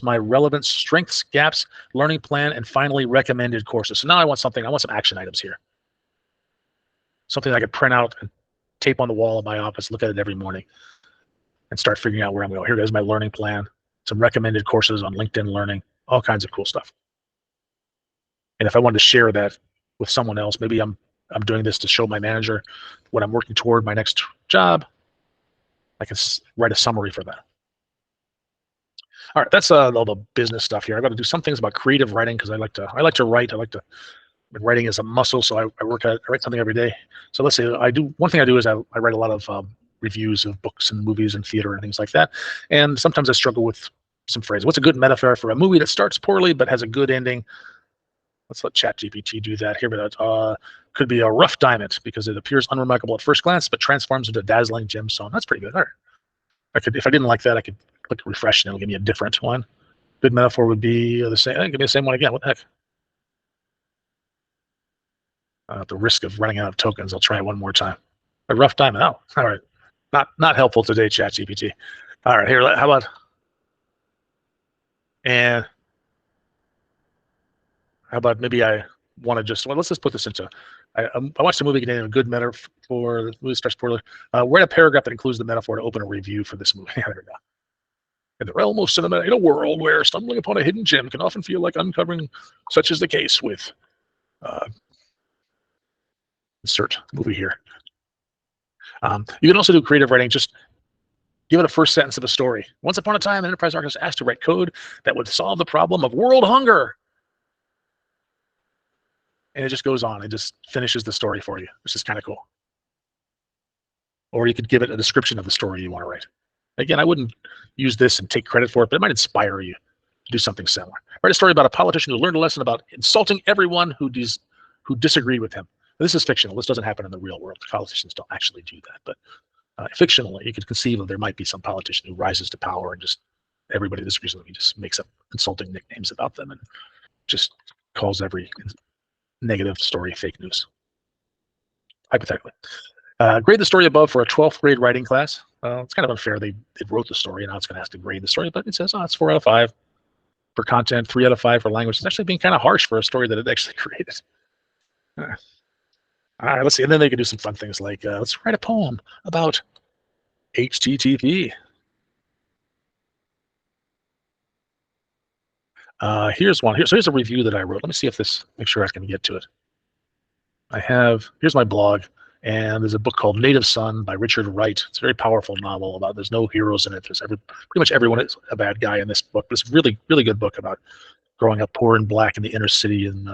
S2: my relevant strengths, gaps, learning plan, and finally recommended courses. So now I want some action items here. Something I could print out and tape on the wall of my office, look at it every morning. and start figuring out where I'm going. Here goes my learning plan, some recommended courses on LinkedIn Learning, all kinds of cool stuff. And if I wanted to share that with someone else, maybe I'm doing this to show my manager what I'm working toward my next job, I can write a summary for that. All right, that's all the business stuff here. I got to do some things about creative writing because I like to write. Writing is a muscle, so I write something every day. So let's say one thing I do is I write a lot of reviews of books and movies and theater and things like that. And sometimes I struggle with some phrases. What's a good metaphor for a movie that starts poorly but has a good ending? Let's let ChatGPT do that here. But could be a rough diamond because it appears unremarkable at first glance, but transforms into a dazzling gemstone. That's pretty good. All right. If I didn't like that, I could click refresh and it'll give me a different one. Good metaphor would be the same. Give me the same one again. What the heck? At the risk of running out of tokens, I'll try it one more time. A rough diamond. Oh, all right. Not helpful today, ChatGPT. All right, here. How about maybe I want to just let's just put this into. I watched a movie getting a good metaphor. The movie starts poorly. Write a paragraph that includes the metaphor to open a review for this movie. There we go. In the realm of cinema, in a world where stumbling upon a hidden gem can often feel like uncovering, such is the case with insert movie here. You can also do creative writing. Just give it a first sentence of a story. Once upon a time, an enterprise architect was asked to write code that would solve the problem of world hunger. And it just goes on. It just finishes the story for you, which is kind of cool. Or you could give it a description of the story you want to write. Again, I wouldn't use this and take credit for it, but it might inspire you to do something similar. Write a story about a politician who learned a lesson about insulting everyone who disagreed with him. Now, this is fictional. This doesn't happen in the real world. Politicians don't actually do that. But fictionally, you could conceive of there might be some politician who rises to power and just everybody disagrees with him. He just makes up insulting nicknames about them and just calls every negative story fake news, hypothetically. Grade the story above for a 12th grade writing class. It's kind of unfair. They wrote the story, and now it's going to have to grade the story, but it says, it's 4 out of 5 for content, 3 out of 5 for language. It's actually being kind of harsh for a story that it actually created. All right, let's see. And then they can do some fun things like, let's write a poem about HTTP. Here's one. Here's a review that I wrote. Let me see if make sure I can get to it. Here's my blog, and there's a book called Native Son by Richard Wright. It's a very powerful novel about, there's no heroes in it. Pretty much everyone is a bad guy in this book, but it's a really, really good book about growing up poor and black in the inner city in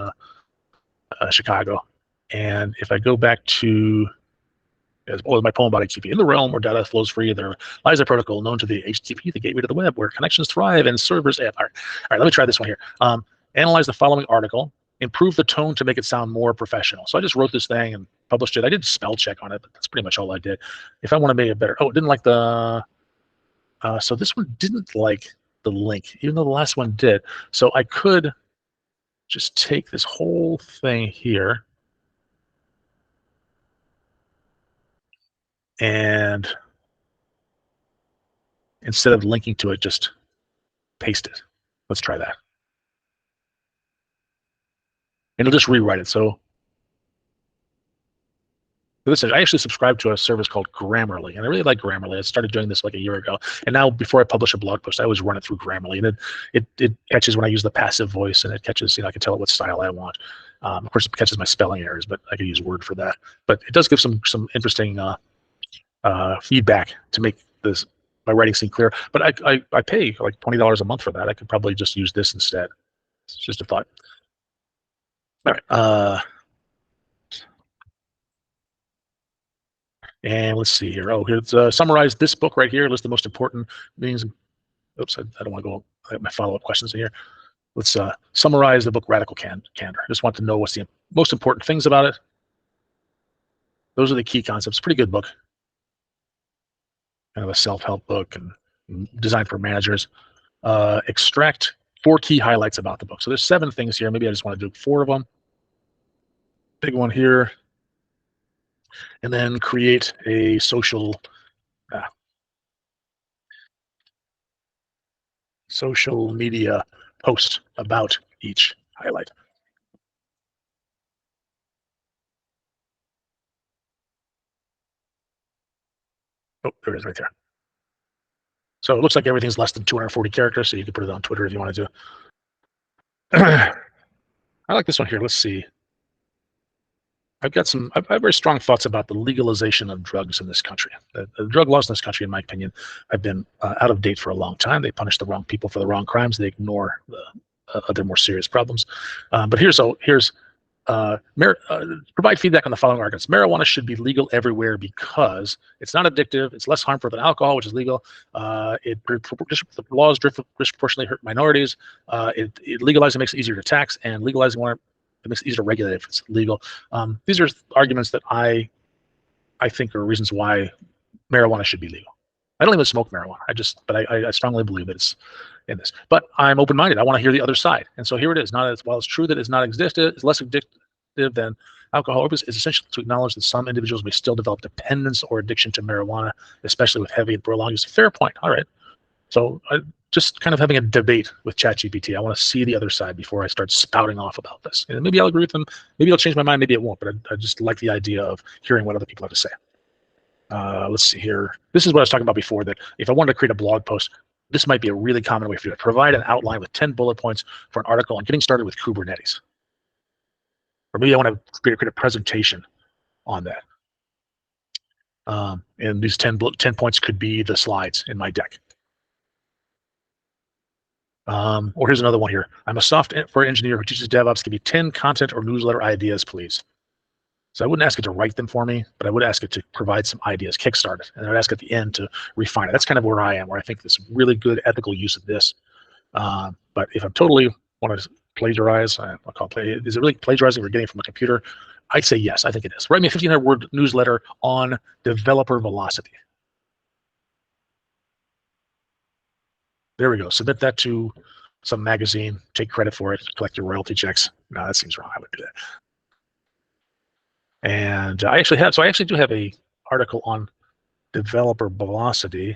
S2: Chicago. And if I go back to my poem about HTTP, in the realm where data flows free, there lies a protocol known to the HTTP, the gateway to the web, where connections thrive and servers. All right, let me try this one here. Analyze the following article. Improve the tone to make it sound more professional. So I just wrote this thing and published it. I did spell check on it, but that's pretty much all I did. If I want to make it better, it didn't like the. So this one didn't like the link, even though the last one did. So I could just take this whole thing here and instead of linking to it, just paste it. Let's try that. And it'll just rewrite it. So listen, I actually subscribe to a service called Grammarly, and I really like Grammarly. I started doing this like a year ago, and now before I publish a blog post, I always run it through Grammarly, and it catches when I use the passive voice, and it catches, I can tell it what style I want. Of course, it catches my spelling errors, but I can use Word for that. But it does give some interesting feedback to make my writing seem clear. But I pay like $20 a month for that. I could probably just use this instead. It's just a thought. All right. And let's see here. Here's summarize this book right here. List the most important meanings. Oops, I don't want to go. I have my follow-up questions in here. Let's summarize the book Radical Candor. I just want to know what's the most important things about it. Those are the key concepts. Pretty good book. Kind of a self-help book and designed for managers. Extract 4 key highlights about the book. So there's 7 things here. Maybe I just want to do 4 of them. Big one here. And then create a social media post about each highlight. Oh, there it is right there. So it looks like everything's less than 240 characters, so you can put it on Twitter if you wanted to. I like this one here. Let's see. I have very strong thoughts about the legalization of drugs in this country. The drug laws in this country, in my opinion, have been out of date for a long time. They punish the wrong people for the wrong crimes. They ignore the other more serious problems. But here's provide feedback on the following arguments. Marijuana should be legal everywhere because it's not addictive. It's less harmful than alcohol, which is legal. The laws disproportionately hurt minorities. It legalizing makes it easier to tax, and legalizing one it makes it easier to regulate if it's legal. These are arguments that I think are reasons why marijuana should be legal. I don't even smoke marijuana. I strongly believe that it's in this. But I'm open-minded. I want to hear the other side. And so here it is. While it's true that it's not addictive, it's less addictive than alcohol. It's essential to acknowledge that some individuals may still develop dependence or addiction to marijuana, especially with heavy and prolonged use. Fair point. All right. So just kind of having a debate with ChatGPT. I want to see the other side before I start spouting off about this. And maybe I'll agree with them. Maybe I'll change my mind. Maybe it won't. But I just like the idea of hearing what other people have to say. Let's see here. This is what I was talking about before, that if I wanted to create a blog post, this might be a really common way for you to provide an outline with 10 bullet points for an article on getting started with Kubernetes. Or maybe I want to create a presentation on that. And these 10 points could be the slides in my deck. Or here's another one here. I'm a software engineer who teaches DevOps. Give me 10 content or newsletter ideas, please. So I wouldn't ask it to write them for me, but I would ask it to provide some ideas, kickstart it, and I would ask at the end to refine it. That's kind of where I am, where I think there's really good ethical use of this. But if I'm totally want to plagiarize, I'll call it is it really plagiarizing we're getting from a computer? I'd say yes, I think it is. Write me a 1,500-word newsletter on developer velocity. There we go. Submit that to some magazine, take credit for it, collect your royalty checks. No, that seems wrong. I wouldn't do that. And I actually do have a article on developer velocity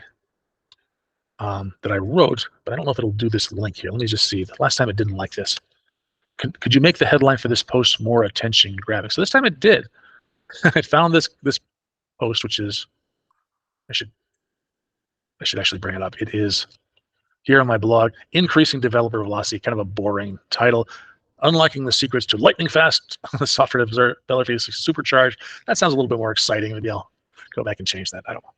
S2: that I wrote, but I don't know if it'll do this link here. Let me just see. The last time it didn't like this. Could you make the headline for this post more attention grabbing? So this time it did. I found this post, which is I should actually bring it up. It is here on my blog, Increasing Developer Velocity, kind of a boring title. Unlocking the secrets to lightning fast software development is supercharged. That sounds a little bit more exciting. Maybe I'll go back and change that. I don't know.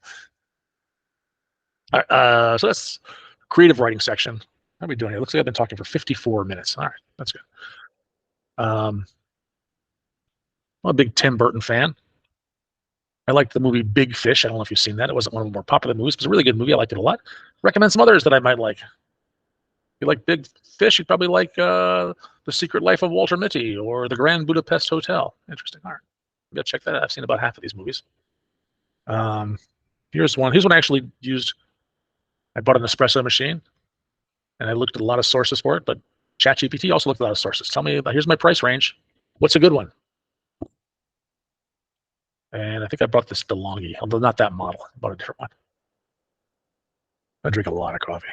S2: All right, so that's creative writing section. How are we doing here? Looks like I've been talking for 54 minutes. All right, that's good. I'm a big Tim Burton fan. I liked the movie Big Fish. I don't know if you've seen that. It wasn't one of the more popular movies, but it's a really good movie. I liked it a lot. Recommend some others that I might like. If you like Big Fish, you'd probably like The Secret Life of Walter Mitty or The Grand Budapest Hotel. Interesting. All right. Maybe I'll check that out. I've seen about half of these movies. Here's one. Here's one I actually used. I bought an espresso machine, and I looked at a lot of sources for it, but ChatGPT also looked at a lot of sources. Tell me, here's my price range. What's a good one? And I think I bought this DeLonghi, although not that model. I bought a different one. I drink a lot of coffee.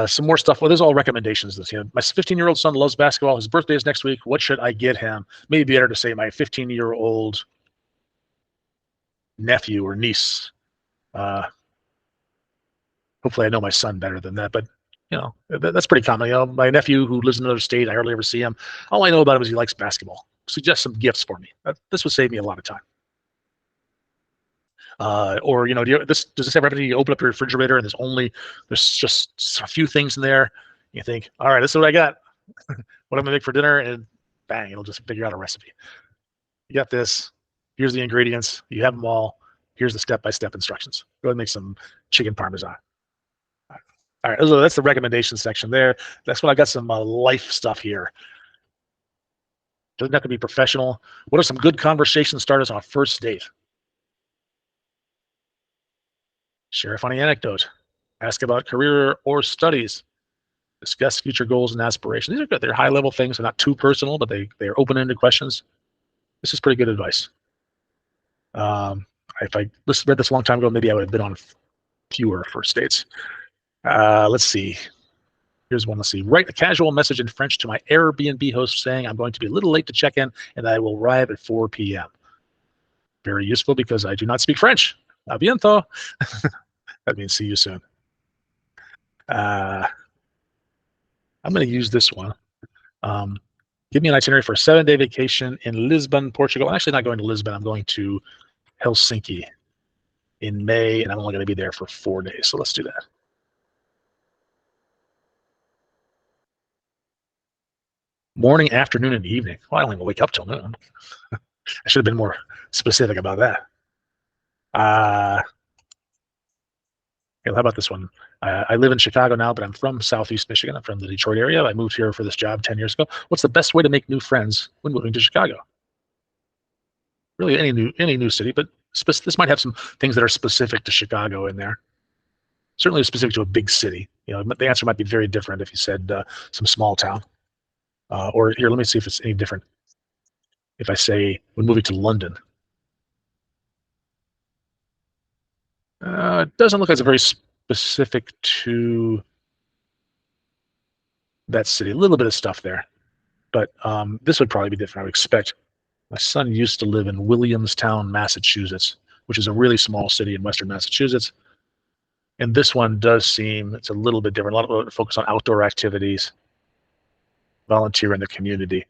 S2: Some more stuff. Well, there's all recommendations. My 15-year-old son loves basketball. His birthday is next week. What should I get him? Maybe better to say my 15-year-old nephew or niece. Hopefully, I know my son better than that, but that's pretty common. My nephew who lives in another state, I hardly ever see him. All I know about him is he likes basketball. Suggest some gifts for me. This would save me a lot of time. Or does this ever happen to you? You open up your refrigerator and there's just a few things in there. You think, all right, this is what I got. What I'm gonna make for dinner, and bang, it'll just figure out a recipe. You got this. Here's the ingredients. You have them all. Here's the step-by-step instructions. Go ahead and make some chicken parmesan. All right, that's the recommendation section there. That's when I got some life stuff here. Doesn't have to be professional. What are some good conversation starters on a first date? Share a funny anecdote. Ask about career or studies. Discuss future goals and aspirations. These are good. They're high-level things. They're not too personal, but they're open-ended questions. This is pretty good advice. If I read this a long time ago, maybe I would have been on fewer first dates. Let's see. Here's one. Let's see. Write a casual message in French to my Airbnb host saying I'm going to be a little late to check in and I will arrive at 4 p.m. Very useful because I do not speak French. A bientôt. That means see you soon. I'm going to use this one. Give me an itinerary for a 7-day vacation in Lisbon, Portugal. I'm actually not going to Lisbon. I'm going to Helsinki in May, and I'm only going to be there for 4 days. So let's do that. Morning, afternoon, and evening. Well, I don't even wake up till noon. I should have been more specific about that. How about this one? I live in Chicago now, but I'm from Southeast Michigan. I'm from the Detroit area. I moved here for this job 10 years ago. What's the best way to make new friends when moving to Chicago? Really, any new city, but this might have some things that are specific to Chicago in there. Certainly specific to a big city. The answer might be very different if you said some small town. Or here, let me see if it's any different. If I say when moving to London, it doesn't look like it's very specific to that city. A little bit of stuff there, but this would probably be different. I would expect. My son used to live in Williamstown, Massachusetts, which is a really small city in Western Massachusetts. And this one does seem it's a little bit different. A lot of focus on outdoor activities, volunteer in the community.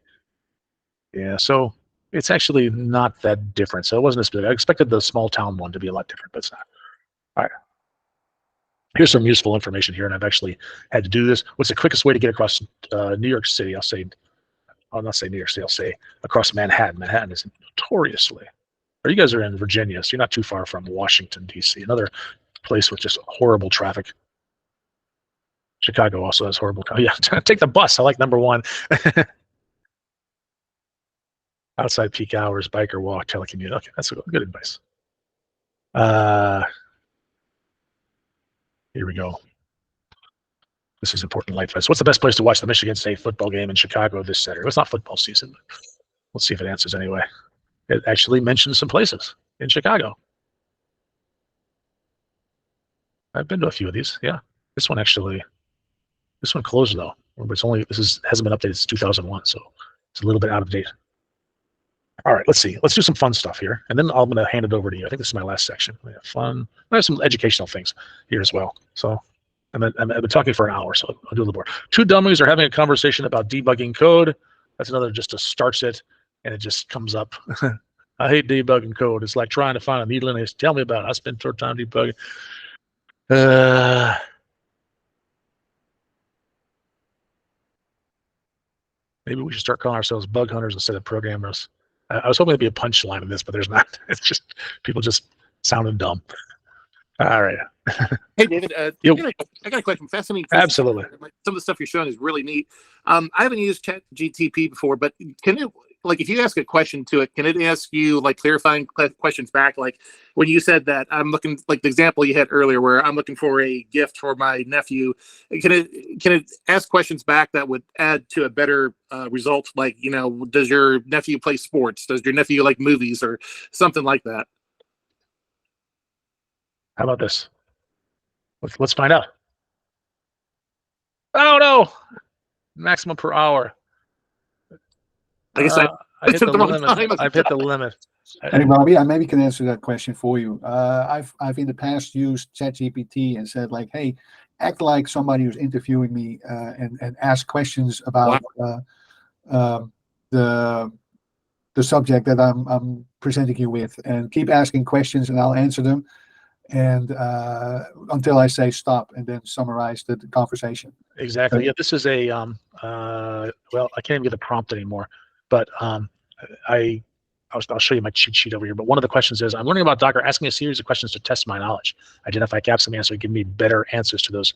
S2: Yeah, so it's actually not that different. So it wasn't as specific. I expected the small town one to be a lot different, but it's not. All right. Here's some useful information here, and I've actually had to do this. What's the quickest way to get across New York City? I'll not say New York City. I'll say across Manhattan. Manhattan is notoriously. Or you guys are in Virginia, so you're not too far from Washington, D.C., another place with just horrible traffic. Chicago also has horrible. Oh, yeah, take the bus. I like number one. Outside peak hours, bike or walk, telecommute. Okay, that's good advice. Here we go. This is important life advice. What's the best place to watch the Michigan State football game in Chicago this Saturday? Well, it's not football season, but let's see if it answers anyway. It actually mentions some places in Chicago. I've been to a few of these. Yeah, this one closed though. Hasn't been updated since 2001, so it's a little bit out of date. All right, let's see. Let's do some fun stuff here, and then I'm going to hand it over to you. I think this is my last section. We have fun. I have some educational things here as well. So I've been talking for an hour, so I'll do a little more. Two dummies are having a conversation about debugging code. That's another just to starts it, and it just comes up. I hate debugging code. It's like trying to find a needle in it. Tell me about it. I spent short time debugging. Maybe we should start calling ourselves bug hunters instead of programmers. I was hoping there'd be a punchline in this, but there's not. It's just people just sounding dumb. All right.
S3: Hey, David, I got a question. Fascinating.
S2: Absolutely.
S3: Some of the stuff you're showing is really neat. I haven't used ChatGPT before, but can it, if you ask a question to it, can it ask you clarifying questions back? Like when you said that I'm looking, the example you had earlier, where I'm looking for a gift for my nephew. Can it ask questions back that would add to a better result? Does your nephew play sports? Does your nephew like movies or something like that?
S2: How about this? Let's find out. Oh no! Maximum per hour.
S3: I guess I
S2: hit the limit. I've hit the limit.
S4: Hey, Bobby, I maybe can answer that question for you. I've in the past used ChatGPT and said hey, act like somebody who's interviewing me and ask questions about the subject that I'm presenting you with, and keep asking questions and I'll answer them. And until I say stop, and then summarize the conversation.
S2: Exactly. Yeah, this is a well, I can't even get the prompt anymore, but I'll show you my cheat sheet over here. But one of the questions is, I'm learning about Docker, asking a series of questions to test my knowledge, identify gaps in the answer, give me better answers to those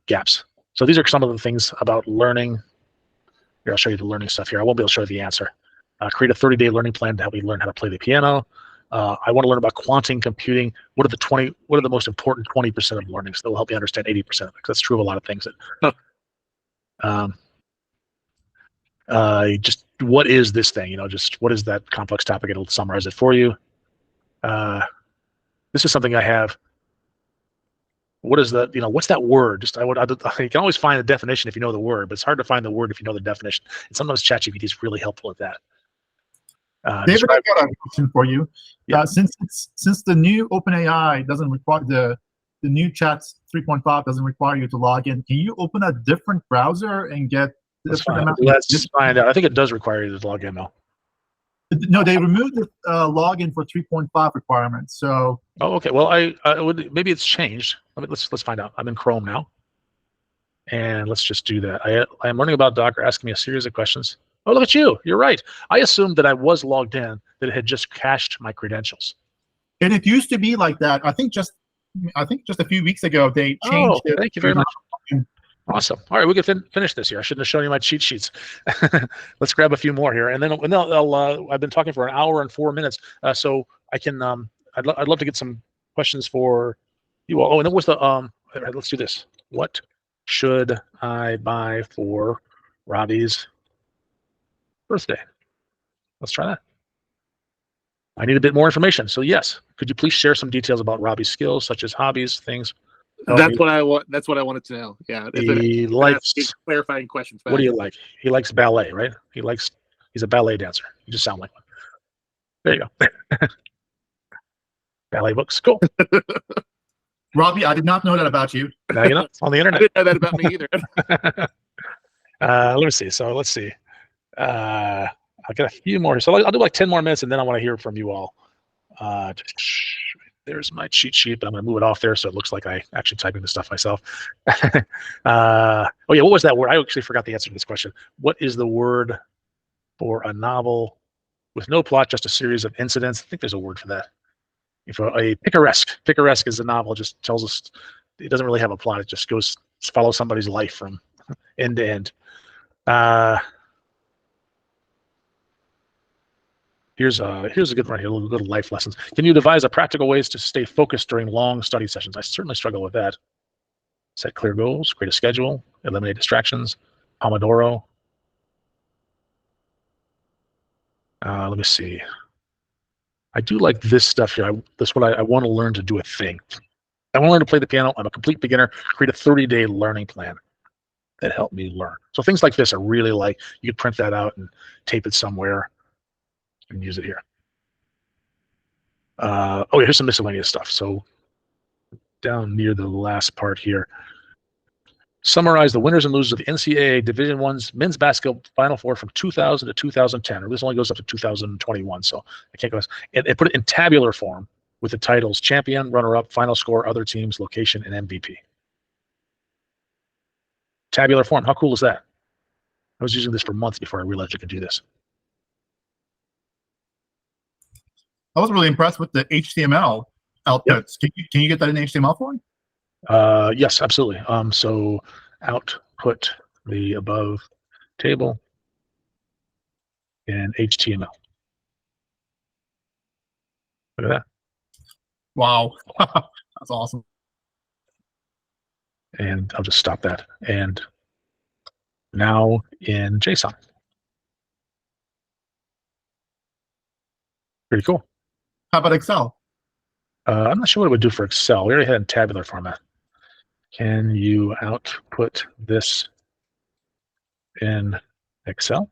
S2: gaps. So these are some of the things about learning. Here, I'll show you the learning stuff here. I won't be able to show you the answer. Create a 30-day learning plan to help me learn how to play the piano. I want to learn about quantum computing. What are the most important 20% of learnings that will help you understand 80% of it? Because that's true of a lot of things. Just what is this thing? Just what is that complex topic? It'll summarize it for you. This is something I have. What is the, what's that word? You can always find the definition if you know the word, but it's hard to find the word if you know the definition. And sometimes ChatGPT is really helpful at that.
S1: David, I've got a question for you.
S2: Yeah.
S1: Since the new OpenAI doesn't require the the new Chats 3.5 doesn't require you to log in. Can you open a different browser and get
S2: Let's
S1: different
S2: find,
S1: amount?
S2: let's find out. I think it does require you to log in, though.
S1: No, they removed the login for 3.5 requirements. So
S2: Oh, okay. Well, I would, maybe it's changed. Let's find out. I'm in Chrome now, and let's just do that. I am learning about Docker, asking me a series of questions. Oh, look at you. You're right. I assumed that I was logged in, that it had just cached my credentials.
S1: and it used to be like that. I think just a few weeks ago they changed it.
S2: Thank you very much. Awesome. All right, we can finish this here. I shouldn't have shown you my cheat sheets. Let's grab a few more here, and then I've been talking for an hour and 4 minutes, so I can. I'd love to get some questions for you all. Oh, and then what's the all right, let's do this. What should I buy for Robbie's birthday? Let's try that. I need a bit more information. So yes, could you please share some details about Robbie's skills, such as hobbies, things?
S3: That's what I want. That's what I wanted to know. Yeah.
S2: He likes
S3: clarifying questions.
S2: What do you like? He likes ballet, right? He's a ballet dancer. You just sound like one. There you go. Ballet books, cool.
S1: Robbie, I did not know that about you.
S2: Now you know it's on the
S3: I
S2: internet.
S3: didn't know that about me either.
S2: Let me see. So let's see. I'll get a few more. So I'll do like 10 more minutes, and then I want to hear from you all. There's my cheat sheet, but I'm going to move it off there so it looks like I actually typing the stuff myself. Oh yeah, what was that word? I actually forgot the answer to this question. What is the word for a novel with no plot, just a series of incidents? I think there's a word for that. If a picaresque is a novel, just tells us it doesn't really have a plot. It just follows somebody's life from end to end. Here's a good one here, a little life lessons. Can you devise a practical ways to stay focused during long study sessions? I certainly struggle with that. Set clear goals, create a schedule, eliminate distractions, Pomodoro. Let me see. I do like this stuff here. This is what I want to learn to do a thing. I want to learn to play the piano. I'm a complete beginner. Create a 30-day learning plan that helped me learn. So things like this are really like, you could print that out and tape it somewhere and use it here. Oh, yeah, here's some miscellaneous stuff. So down near the last part here, summarize the winners and losers of the NCAA Division I's men's basketball Final Four from 2000 to 2010. Or this only goes up to 2021, so I can't go. And put it in tabular form with the titles: champion, runner-up, final score, other teams, location, and MVP. Tabular form. How cool is that? I was using this for months before I realized I could do this.
S1: I was really impressed with the HTML outputs. Yep. Can you get that in HTML form?
S2: Yes, absolutely. So output the above table in HTML. Look at that.
S1: Wow. That's awesome.
S2: And I'll just stop that. And now in JSON. Pretty cool.
S1: How about Excel?
S2: I'm not sure what it would do for Excel. We already had it in tabular format. Can you output this in Excel?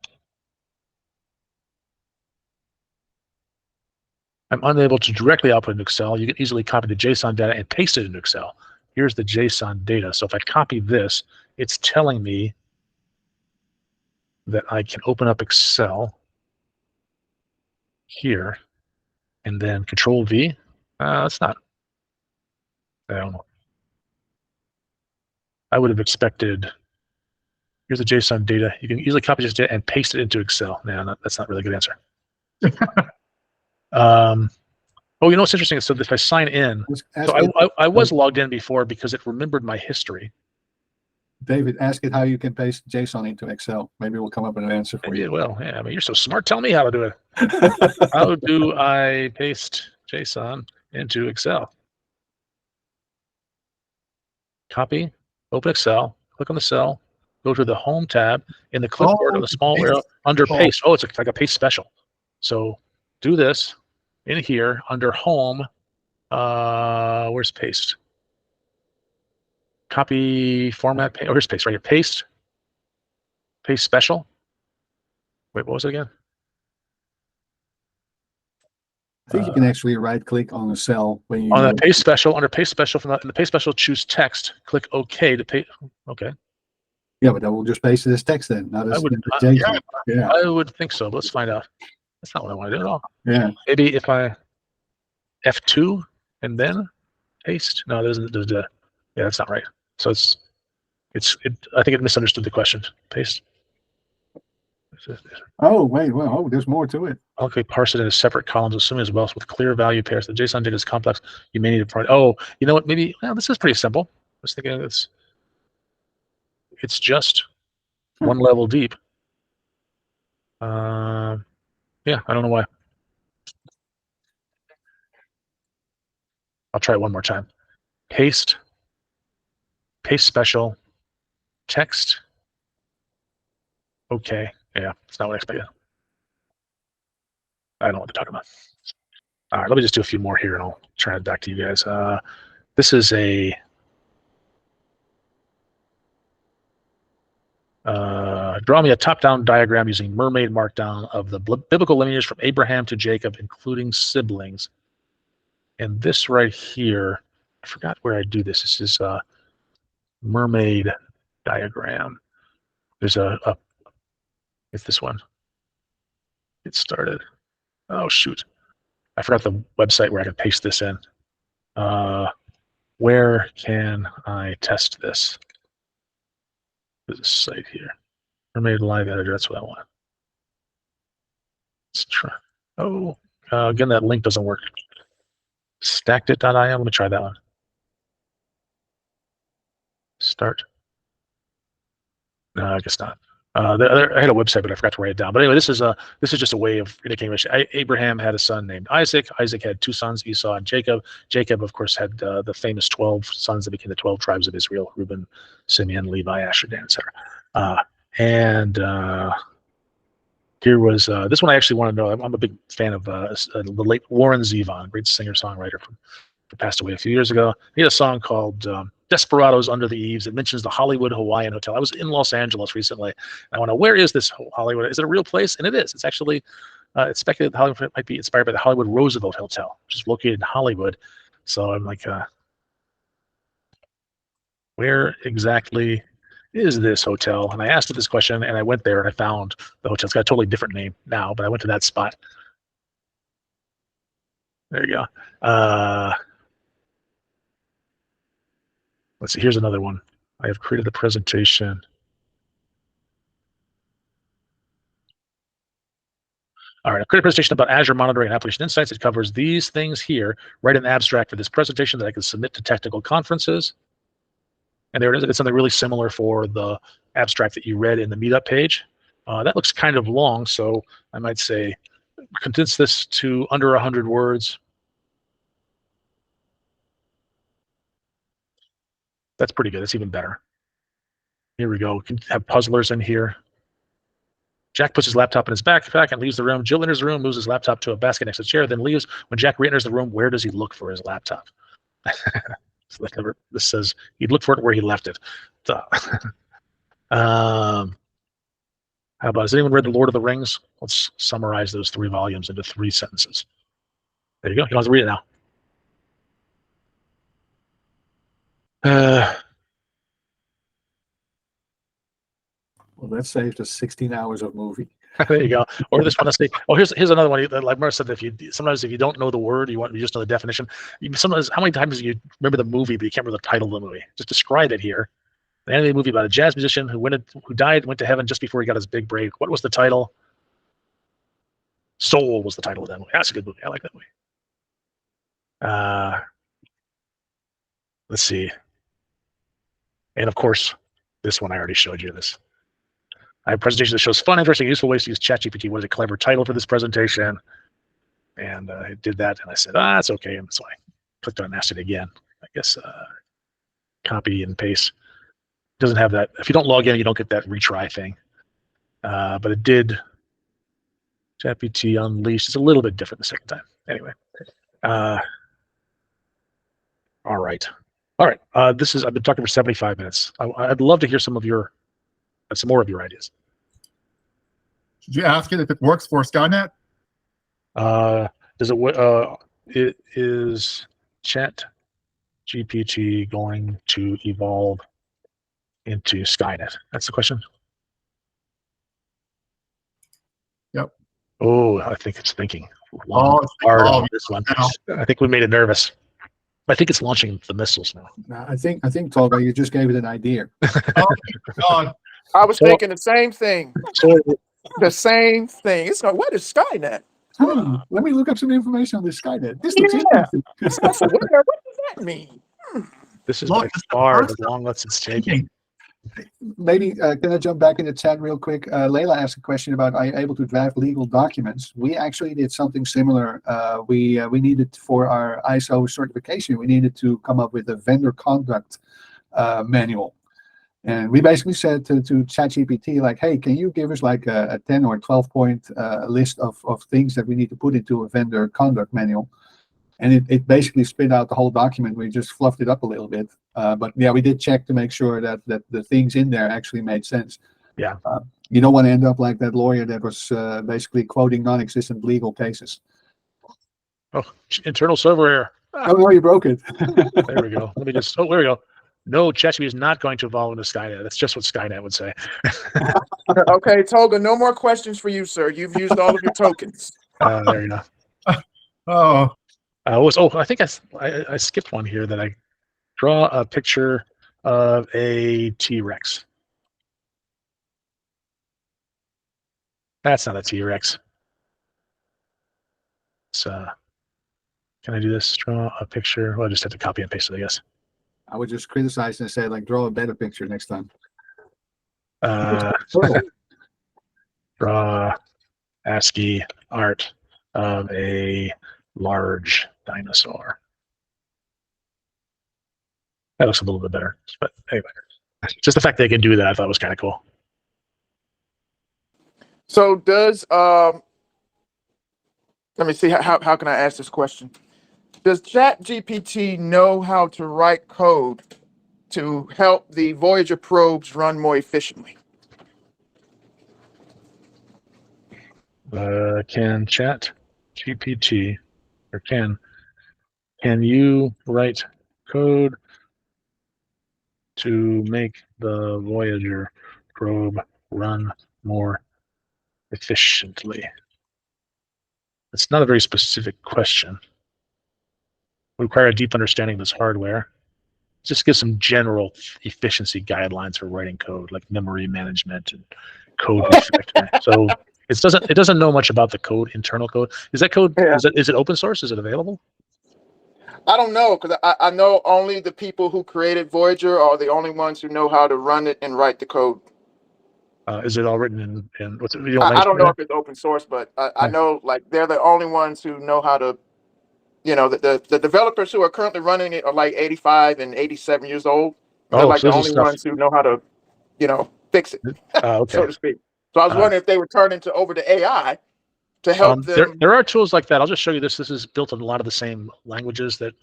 S2: I'm unable to directly output in Excel. You can easily copy the JSON data and paste it into Excel. Here's the JSON data. So if I copy this, it's telling me that I can open up Excel here and then Control V. That's not, I don't know. I would have expected, here's the JSON data. You can easily copy this data and paste it into Excel. No, that's not really a good answer. Oh, you know what's interesting? So if I sign in, so I was logged in before because it remembered my history.
S4: David, ask it how you can paste JSON into Excel. Maybe we'll come up with an answer for
S2: Maybe
S4: you.
S2: it will. Yeah, I mean, you're so smart. Tell me how to do it. How do I paste JSON into Excel? Copy, open Excel, click on the cell, go to the Home tab in the clipboard on the small arrow under Paste. Oh, it's like a paste special. So do this in here under Home. Where's Paste? Copy, format, oh, here's Paste right here. Paste special. Wait, what was it again?
S4: I think you can actually right-click on a cell when you
S2: On the paste special, under paste special, in the paste special, choose text. Click OK to paste. Okay.
S4: Yeah, but that will just paste it as text then, not as
S1: Yeah.
S4: JSON. Yeah,
S2: I would think so, but let's find out. That's not what I want to do at all.
S4: yeah.
S2: Maybe if I F2 and then paste. No, there's yeah, that's not right. So I think it misunderstood the question. Paste.
S4: Oh, wait, well, there's more to it.
S2: Okay, parse it into separate columns, assuming as well with clear value pairs. The JSON data is complex. You may need to provide. Oh, you know what? Maybe this is pretty simple. I was thinking it's just one level deep. Yeah, I don't know why. I'll try it one more time. Paste special, text. Okay, yeah, it's not what I expected. I don't know what they're talking about. All right, let me just do a few more here and I'll turn it back to you guys. This is a draw me a top-down diagram using mermaid markdown of the biblical lineage from Abraham to Jacob, including siblings. And this right here, I forgot where I do this. This is a mermaid diagram. There's it's this one. Get started. Oh, shoot. I forgot the website where I can paste this in. Where can I test this? There's a site here. Mermaid live editor, that's what I want. Let's try. Oh, again, that link doesn't work. Stackedit.io, let me try that one. Start. No, I guess not. I had a website, but I forgot to write it down. But anyway, this is just a way of indicating. Abraham had a son named Isaac. Isaac had two sons, Esau and Jacob. Jacob, of course, had the famous 12 sons that became the 12 tribes of Israel: Reuben, Simeon, Levi, Asher, Dan, etc. Here was this one I actually want to know. I'm a big fan of the late Warren Zevon, great singer-songwriter who passed away a few years ago. He had a song called Desperados Under the Eaves. It mentions the Hollywood Hawaiian Hotel. I was in Los Angeles recently. I want to know, where is this Hollywood? Is it a real place? And it is. It's actually, it's speculated that Hollywood might be inspired by the Hollywood Roosevelt Hotel, which is located in Hollywood. So I'm like, where exactly is this hotel? And I asked it this question, and I went there and I found the hotel. It's got a totally different name now, but I went to that spot. There you go. Let's see, here's another one. I have created a presentation. All right, I've created a presentation about Azure monitoring and application insights. It covers these things here. Write an abstract for this presentation that I can submit to technical conferences. And there it is. It's something really similar for the abstract that you read in the meetup page. That looks kind of long, so I might say condense this to under 100 words. That's pretty good. That's even better. Here we go. We can have puzzlers in here. Jack puts his laptop in his backpack and leaves the room. Jill enters the room, moves his laptop to a basket next to the chair, then leaves. When Jack re-enters the room, where does he look for his laptop? So this says he'd look for it where he left it. How about, has anyone read The Lord of the Rings? Let's summarize those 3 volumes into 3 sentences. There you go. You don't have to read it now.
S4: Well, that saved us 16 hours of movie.
S2: There you go. Or this one, let's see. Oh, here's another one. Like Mara said, sometimes if you don't know the word, you just know the definition. Sometimes, how many times do you remember the movie, but you can't remember the title of the movie? Just describe it here. The animated movie about a jazz musician who died, went to heaven just before he got his big break. What was the title? Soul was the title of that movie. That's a good movie. I like that movie. Let's see. And of course, this one I already showed you this. I have a presentation that shows fun, interesting, useful ways to use ChatGPT. What is a clever title for this presentation? And I did that, and I said, that's okay. And so I clicked on and asked it again. I guess copy and paste. It doesn't have that. If you don't log in, you don't get that retry thing. But it did. ChatGPT Unleashed. It's a little bit different the second time. Anyway. All right. I've been talking for 75 minutes. I'd love to hear some more of your ideas.
S1: Did you ask it if it works for Skynet?
S2: Does it is Chat GPT going to evolve into Skynet? That's the question.
S1: Yep.
S2: Oh, I think it's thinking
S1: Oh,
S2: hard
S1: oh,
S2: on this one.
S1: now.
S2: I think we made it nervous. I think it's launching the missiles now.
S4: I think Tolga, you just gave it an idea.
S1: Oh, God.
S5: I was
S2: So-
S5: thinking the same thing.
S2: So
S5: The same thing. It's like, what is Skynet?
S4: Let me look up some information on this Skynet. This looks
S5: Yeah.
S4: interesting.
S5: I said, what does that mean?
S2: this is
S1: Look,
S2: by
S1: it's the
S2: far
S1: first
S2: the longest it's taking.
S1: Thinking.
S4: Maybe can I jump back in the chat real quick? Layla asked a question about are you able to draft legal documents? We actually did something similar. We needed for our ISO certification, we needed to come up with a vendor conduct manual. And we basically said to ChatGPT, like, hey, can you give us like a 10 or 12 point list of things that we need to put into a vendor conduct manual? And it basically spit out the whole document. We just fluffed it up a little bit. But yeah, we did check to make sure that the things in there actually made sense.
S2: Yeah.
S4: You don't want to end up like that lawyer that was basically quoting non-existent legal cases.
S2: Oh, internal server error.
S4: Oh, no, you broke it.
S2: There we go. Let me just. Oh, there we go. No, ChatGPT is not going to evolve into Skynet. That's just what Skynet would say.
S5: Okay, Tolga, no more questions for you, sir. You've used all of your tokens.
S2: There you go.
S1: Oh,
S2: I think I skipped one here that I draw a picture of a T-Rex. That's not a T-Rex. It's, can I do this? Draw a picture. Well, I just have to copy and paste it, I guess.
S4: I would just criticize and say, like, draw a better picture next time.
S2: Draw ASCII art of a large dinosaur. That looks a little bit better, but anyway, just the fact they can do that I thought was kind of cool.
S5: So does let me see how can I ask this question? Does ChatGPT know how to write code to help the Voyager probes run more efficiently?
S2: Can Chat GPT or can you write code to make the Voyager probe run more efficiently? It's not a very specific question. We require a deep understanding of this hardware. Just give some general efficiency guidelines for writing code, like memory management and code refactoring. So it doesn't know much about the code, internal code. Is that code?
S5: Yeah.
S2: Is it open source? Is it available?
S5: I don't know, because I know only the people who created Voyager are the only ones who know how to run it and write the code.
S2: Is it all written in what's it?
S5: I don't know if it's open source, but I know like they're the only ones who know how to, the developers who are currently running it are like 85 and 87 years old. They're like
S2: so
S5: the
S2: this is
S5: only ones
S2: stuff.
S5: who know how to, fix it,
S2: Okay.
S5: so to speak. So I was wondering if they were turning over to AI to help them.
S2: There are tools like that. I'll just show you this. This is built on a lot of the same languages that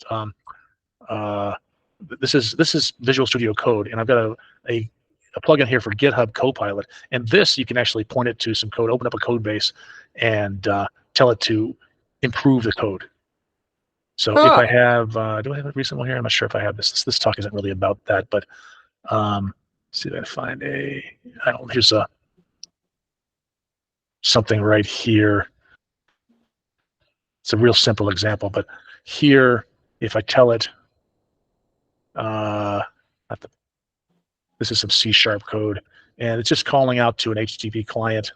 S2: this is Visual Studio Code, and I've got a plugin here for GitHub Copilot, and this you can actually point it to some code, open up a code base, and tell it to improve the code. So if I have, do I have a recent one here? I'm not sure if I have this. This talk isn't really about that, but see if I find here's something right here. It's a real simple example, but here, if I tell it, this is some C# code, and it's just calling out to an HTTP client.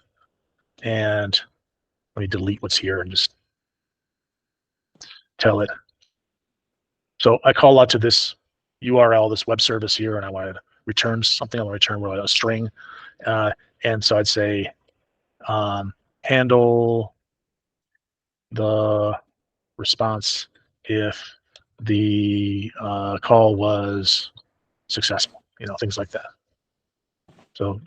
S2: And let me delete what's here and just tell it. So I call out to this URL, this web service here, and I want to return something. I want to return a string, and so I'd say handle the response if the call was successful, things like that. So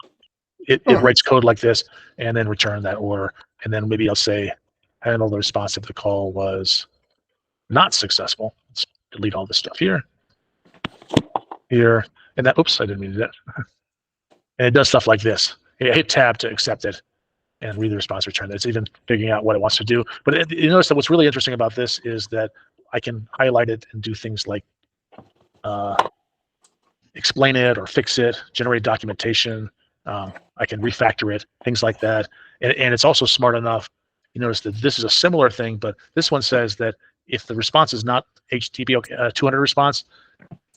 S2: it writes code like this and then return that, and then maybe I'll say handle the response if the call was not successful. Let's delete all this stuff here, and that, oops, I didn't mean to do that. And it does stuff like this. I hit tab to accept it, and read the response return. It's even figuring out what it wants to do. But you notice that what's really interesting about this is that I can highlight it and do things like explain it or fix it, generate documentation. I can refactor it, things like that. And it's also smart enough. You notice that this is a similar thing, but this one says that if the response is not HTTP 200 response,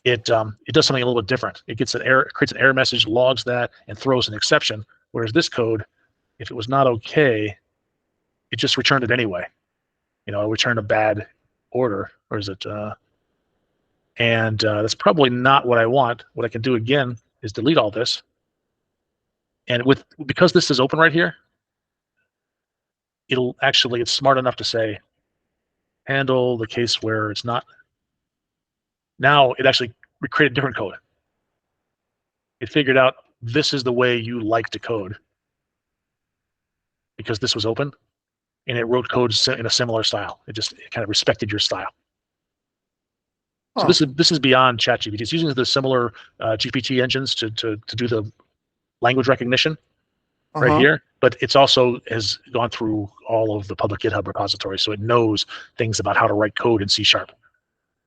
S2: it does something a little bit different. It gets an error, creates an error message, logs that, and throws an exception. Whereas this code, if it was not okay, it just returned it anyway. You know, it returned a bad order, or is it? And that's probably not what I want. What I can do again is delete all this. And because this is open right here, it's smart enough to say, handle the case where it's not. Now it actually created different code. It figured out this is the way you like to code because this was open, and it wrote code in a similar style. It kind of respected your style. So this is beyond ChatGPT. It's using the similar GPT engines to do the language recognition right here, but it's also has gone through all of the public GitHub repositories, so it knows things about how to write code in C#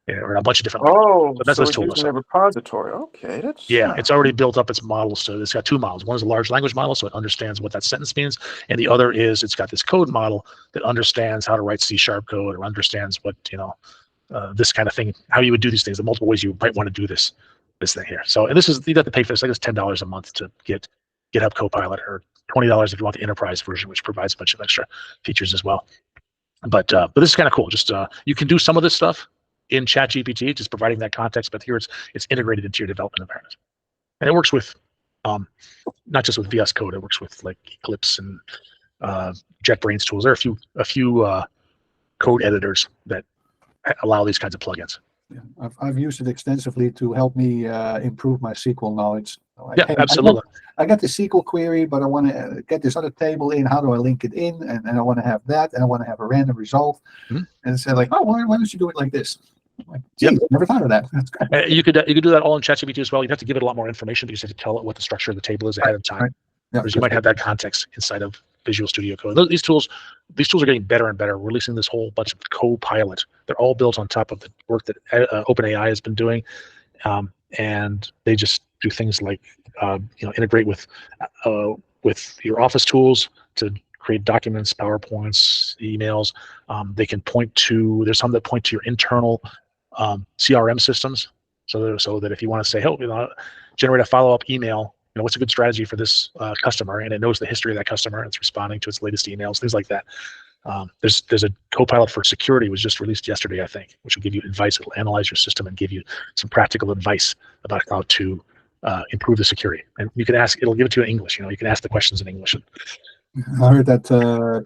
S2: or a bunch of different.
S5: Oh,
S2: that's
S5: so
S2: this
S5: it's
S2: tool.
S5: using the repository. Okay, that's
S2: It's already built up its models. So it's got two models. One is a large language model, so it understands what that sentence means, and the other is it's got this code model that understands how to write C# code or understands what this kind of thing, how you would do these things, the multiple ways you might want to do this thing here. So, and this is, you have to pay for this. I guess $10 a month to get GitHub Copilot, or $20 if you want the enterprise version, which provides a bunch of extra features as well. But this is kind of cool. Just you can do some of this stuff in ChatGPT, just providing that context. But here it's integrated into your development environment, and it works with not just with VS Code. It works with like Eclipse and JetBrains tools. There are a few code editors that allow these kinds of plugins.
S4: Yeah, I've used it extensively to help me improve my SQL knowledge. Like,
S2: Yeah,
S4: hey,
S2: absolutely.
S4: I got the SQL query, but I want to get this other table in. How do I link it in? And I want to have that, and I want to have a random result. And it's like, oh, why don't you do it like this? I'm like, geez, never thought of that. That's great.
S2: You could do that all in ChatGPT as well. You'd have to give it a lot more information because you have to tell it what the structure of the table is ahead of time.
S4: Right. Yeah,
S2: Whereas you might have that context inside of Visual Studio Code. These tools are getting better and better. We're releasing this whole bunch of Copilot. They're all built on top of the work that OpenAI has been doing, and they just do things like integrate with your Office tools to create documents, PowerPoints, emails. They can there's some that point to your internal CRM systems, so that if you want to say, hey, generate a follow-up email. What's a good strategy for this customer, and it knows the history of that customer, and it's responding to its latest emails, things like that. There's a Copilot for security was just released yesterday, I think, which will give you advice. It'll analyze your system and give you some practical advice about how to improve the security. And you can ask; it'll give it to you in English. You can ask the questions in English.
S4: I heard that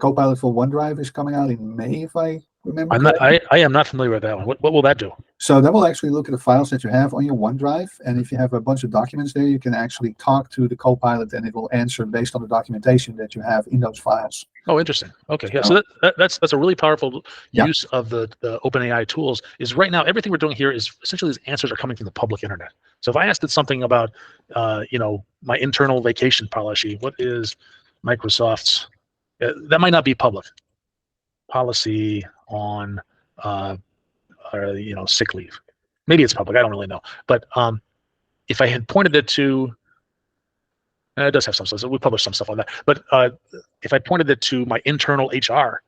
S4: Copilot for OneDrive is coming out in May, if I remember.
S2: I am not familiar with that one. What will that do?
S4: So that will actually look at the files that you have on your OneDrive, and if you have a bunch of documents there, you can actually talk to the Copilot, and it will answer based on the documentation that you have in those files.
S2: Oh, interesting. Okay, yeah. So that's a really powerful use of the OpenAI tools. Is right now everything we're doing here is essentially these answers are coming from the public internet. So if I asked it something about, my internal vacation policy, what is Microsoft's? That might not be public policy on sick leave. Maybe it's public. I don't really know. But if I had pointed it to, it does have some stuff. So we publish some stuff on that. But if I pointed it to my internal HR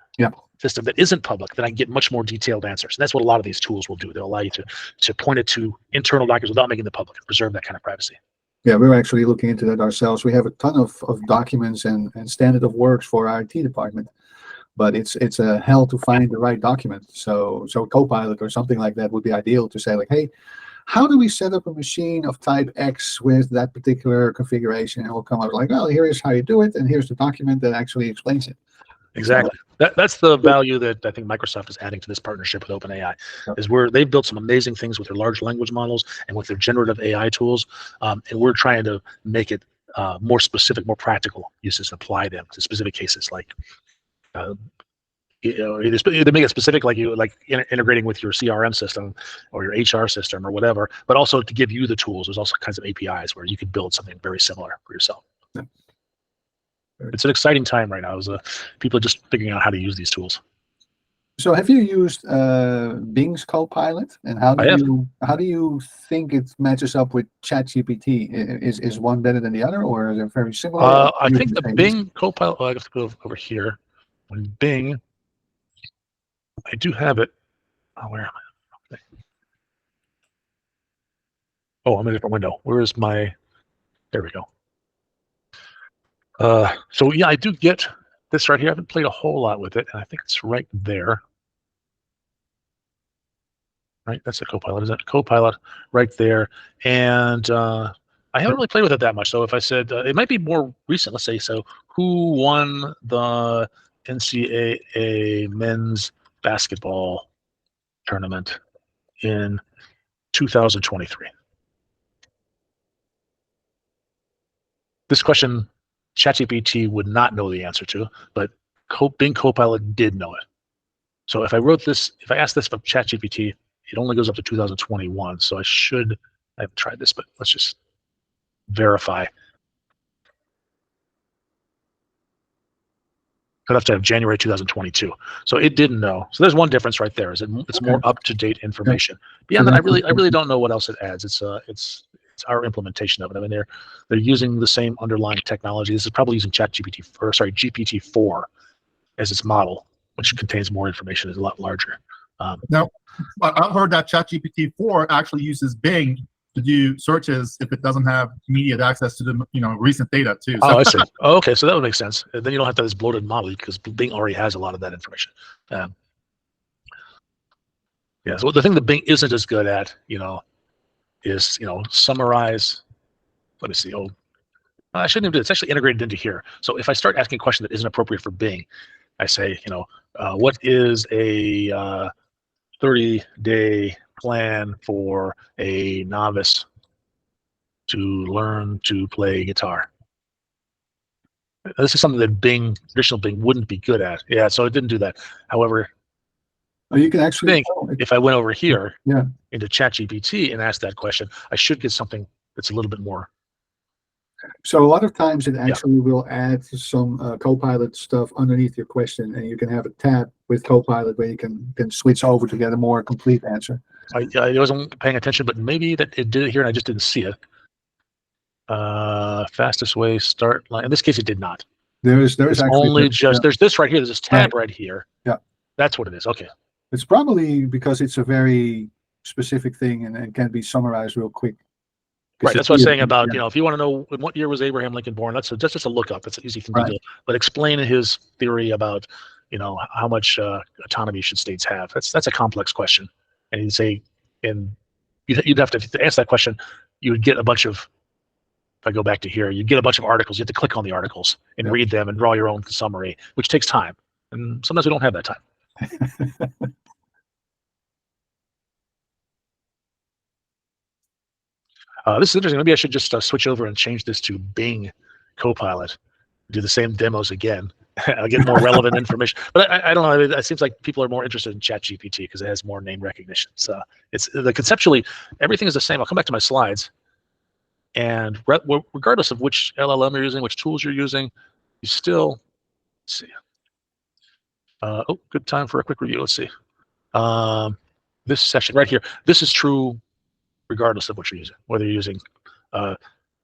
S2: system that isn't public, then I can get much more detailed answers. And that's what a lot of these tools will do. They'll allow you to point it to internal documents without making it public and preserve that kind of privacy.
S4: Yeah, we're actually looking into that ourselves. We have a ton of documents and standard of works for our IT department, but it's a hell to find the right document. So Copilot or something like that would be ideal to say, like, hey, how do we set up a machine of type X with that particular configuration? And we'll come out like, well, here is how you do it, and here's the document that actually explains it.
S2: Exactly. That's the value that I think Microsoft is adding to this partnership with OpenAI, is where they've built some amazing things with their large language models and with their generative AI tools, and we're trying to make it more specific, more practical uses, and apply them to specific cases, like they make it specific, like integrating with your CRM system or your HR system or whatever, but also to give you the tools. There's also kinds of APIs where you can build something very similar for yourself. It's an exciting time right now. People are just figuring out how to use these tools.
S4: So have you used Bing's Copilot, and how
S2: I have.
S4: do you think it matches up with ChatGPT? Is one better than the other, or is it very similar? Or
S2: I
S4: use
S2: think the
S4: same?
S2: Bing Copilot. I have to go over here. On Bing, I do have it. Oh, where am I? Okay. Oh, I'm in a different window. Where is my? There we go. So yeah, I do get this right here. I haven't played a whole lot with it, and I think it's right there. Right, that's a Copilot. Is that Copilot right there? And I haven't really played with it that much. So if I said it might be more recent, let's say, so who won the NCAA men's basketball tournament in 2023? This question, ChatGPT would not know the answer to, but Bing Copilot did know it. So if I asked this from ChatGPT, it only goes up to 2021. So I haven't tried this, but let's just verify. I'd have to have January 2022. So it didn't know. So there's one difference right there. It's
S4: Okay.
S2: more up-to-date information. Beyond that, I really don't know what else it adds. It's our implementation of it. I mean, they're using the same underlying technology. This is probably using GPT-4 as its model, which contains more information, is a lot larger.
S1: Now, I've heard that ChatGPT 4 actually uses Bing to do searches if it doesn't have immediate access to the recent data too.
S2: Oh, I see. Oh, okay, so that would make sense. Then you don't have to have this bloated model because Bing already has a lot of that information. Yeah. So the thing that Bing isn't as good at, is summarize. Let me see. Oh, I shouldn't even do it. It's actually integrated into here. So if I start asking a question that isn't appropriate for Bing, I say, what is a 30-day plan for a novice to learn to play guitar? This is something that traditional Bing wouldn't be good at. Yeah, so it didn't do that. However,
S4: you can actually
S2: if I went over here
S4: Yeah.
S2: into ChatGPT and asked that question, I should get something that's a little bit more.
S4: So a lot of times it actually will add some Copilot stuff underneath your question, and you can have a tab with Copilot where you can switch over to get a more complete answer.
S2: I wasn't paying attention, but maybe that it did it here and I just didn't see it. Fastest way start line. In this case, it did not.
S4: There's
S2: It's
S4: actually
S2: only there's this right here. There's this tab right here.
S4: Yeah.
S2: That's what it is. Okay.
S4: It's probably because it's a very specific thing and it can be summarized real quick.
S2: Right. That's what I was saying about, if you want to know in what year was Abraham Lincoln born, that's just a lookup. It's an easy thing to do. But explain his theory about, how much autonomy should states have. That's a complex question. And he'd say, you'd have to answer that question. You would get a bunch of, if I go back to here, you'd get a bunch of articles. You have to click on the articles and read them and draw your own summary, which takes time. And sometimes we don't have that time. This is interesting. Maybe I should just switch over and change this to Bing Copilot. Do the same demos again. I'll get more relevant information. But I don't know. It seems like people are more interested in ChatGPT because it has more name recognition. So conceptually, everything is the same. I'll come back to my slides. And regardless of which LLM you're using, which tools you're using, you still, let's see. Good time for a quick review. Let's see. This section right here, this is true regardless of what you're using, whether you're using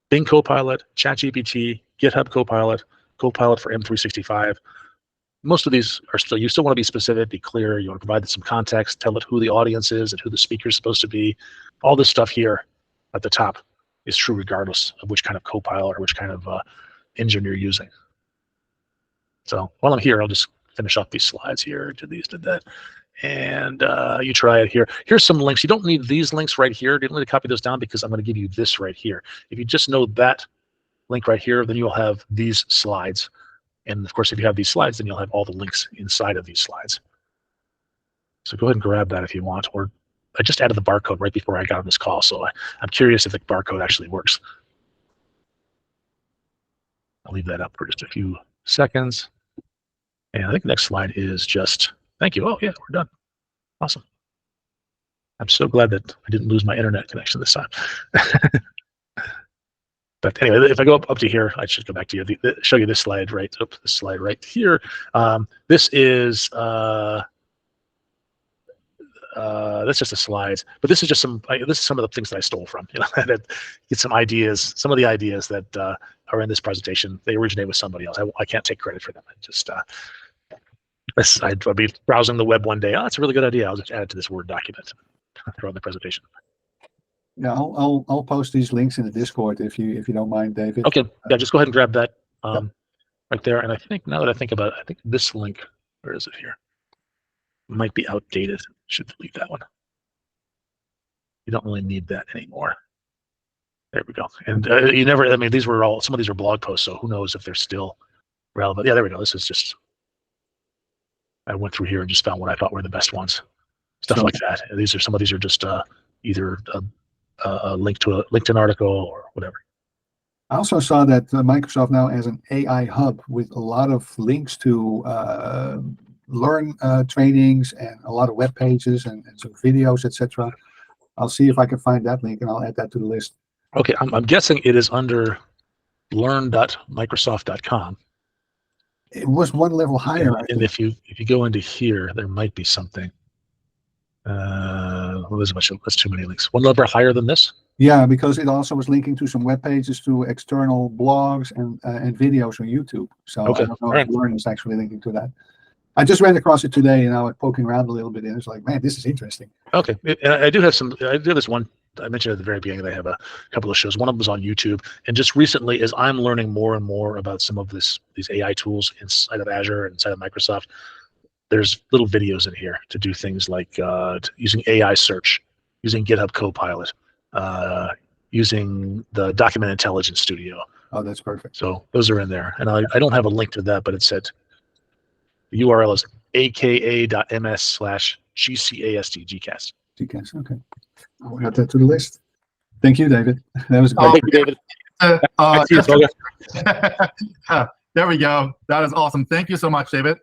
S2: Bing Copilot, ChatGPT, GitHub Copilot, Copilot for M365. Most of these are you still want to be specific, be clear. You want to provide some context, tell it who the audience is and who the speaker is supposed to be. All this stuff here at the top is true regardless of which kind of Copilot or which kind of engine you're using. So while I'm here, I'll just finish off these slides here. Did that. And you try it here. Here's some links. You don't need these links right here. You don't need to copy those down because I'm going to give you this right here. If you just know that link right here, then you'll have these slides. And of course, if you have these slides, then you'll have all the links inside of these slides. So go ahead and grab that if you want. Or I just added the barcode right before I got on this call. So I'm curious if the barcode actually works. I'll leave that up for just a few seconds. And I think the next slide is just, thank you. Oh, yeah, we're done. Awesome. I'm so glad that I didn't lose my internet connection this time. But anyway, if I go up to here, I should go back to you. Show you this slide right. Oops, this slide right here. This is that's just the slides, but this is just this is some of the things that I stole from. That get some ideas. Some of the ideas that are in this presentation, they originate with somebody else. I can't take credit for them. I just I'd be browsing the web one day. Oh, that's a really good idea. I'll just add it to this Word document. Throw in the presentation.
S4: Yeah, I'll post these links in the Discord if you don't mind, David.
S2: Okay, yeah, just go ahead and grab that right there. And I think now that I think about it, I think this link, where is it here? Might be outdated. Should delete that one. You don't really need that anymore. There we go. And you never, I mean, some of these are blog posts, so who knows if they're still relevant. Yeah, there we go. This is just, I went through here and just found what I thought were the best ones. Stuff like that. And some of these are just either a link to a LinkedIn article or whatever.
S4: I also saw that Microsoft now has an AI hub with a lot of links to learn trainings and a lot of web pages and some videos, etc. I'll see if I can find that link and I'll add that to the list.
S2: Okay, I'm guessing it is under learn.microsoft.com.
S4: It was one level higher.
S2: And if you go into here, there might be something. That's too many links. One level higher than this?
S4: Yeah, because it also was linking to some web pages, to external blogs and videos on YouTube. So
S2: okay.
S4: I don't know if Learn is actually linking to that. I just ran across it today and I was poking around a little bit and it's like, man, this is interesting.
S2: Okay, and I do have this one. I mentioned at the very beginning that I have a couple of shows. One of them was on YouTube, and just recently, as I'm learning more and more about some of these AI tools inside of Azure and inside of Microsoft, there's little videos in here to do things like using AI search, using GitHub Copilot, using the Document Intelligence Studio.
S4: Oh, that's perfect.
S2: So those are in there, and I don't have a link to that, but it said the URL is aka.ms/GCAST.
S4: GCAST, okay. I'll add that to the list. Thank you, David. That was
S3: Oh,
S4: great.
S3: thank you, David.
S1: There we go. That is awesome. Thank you so much, David.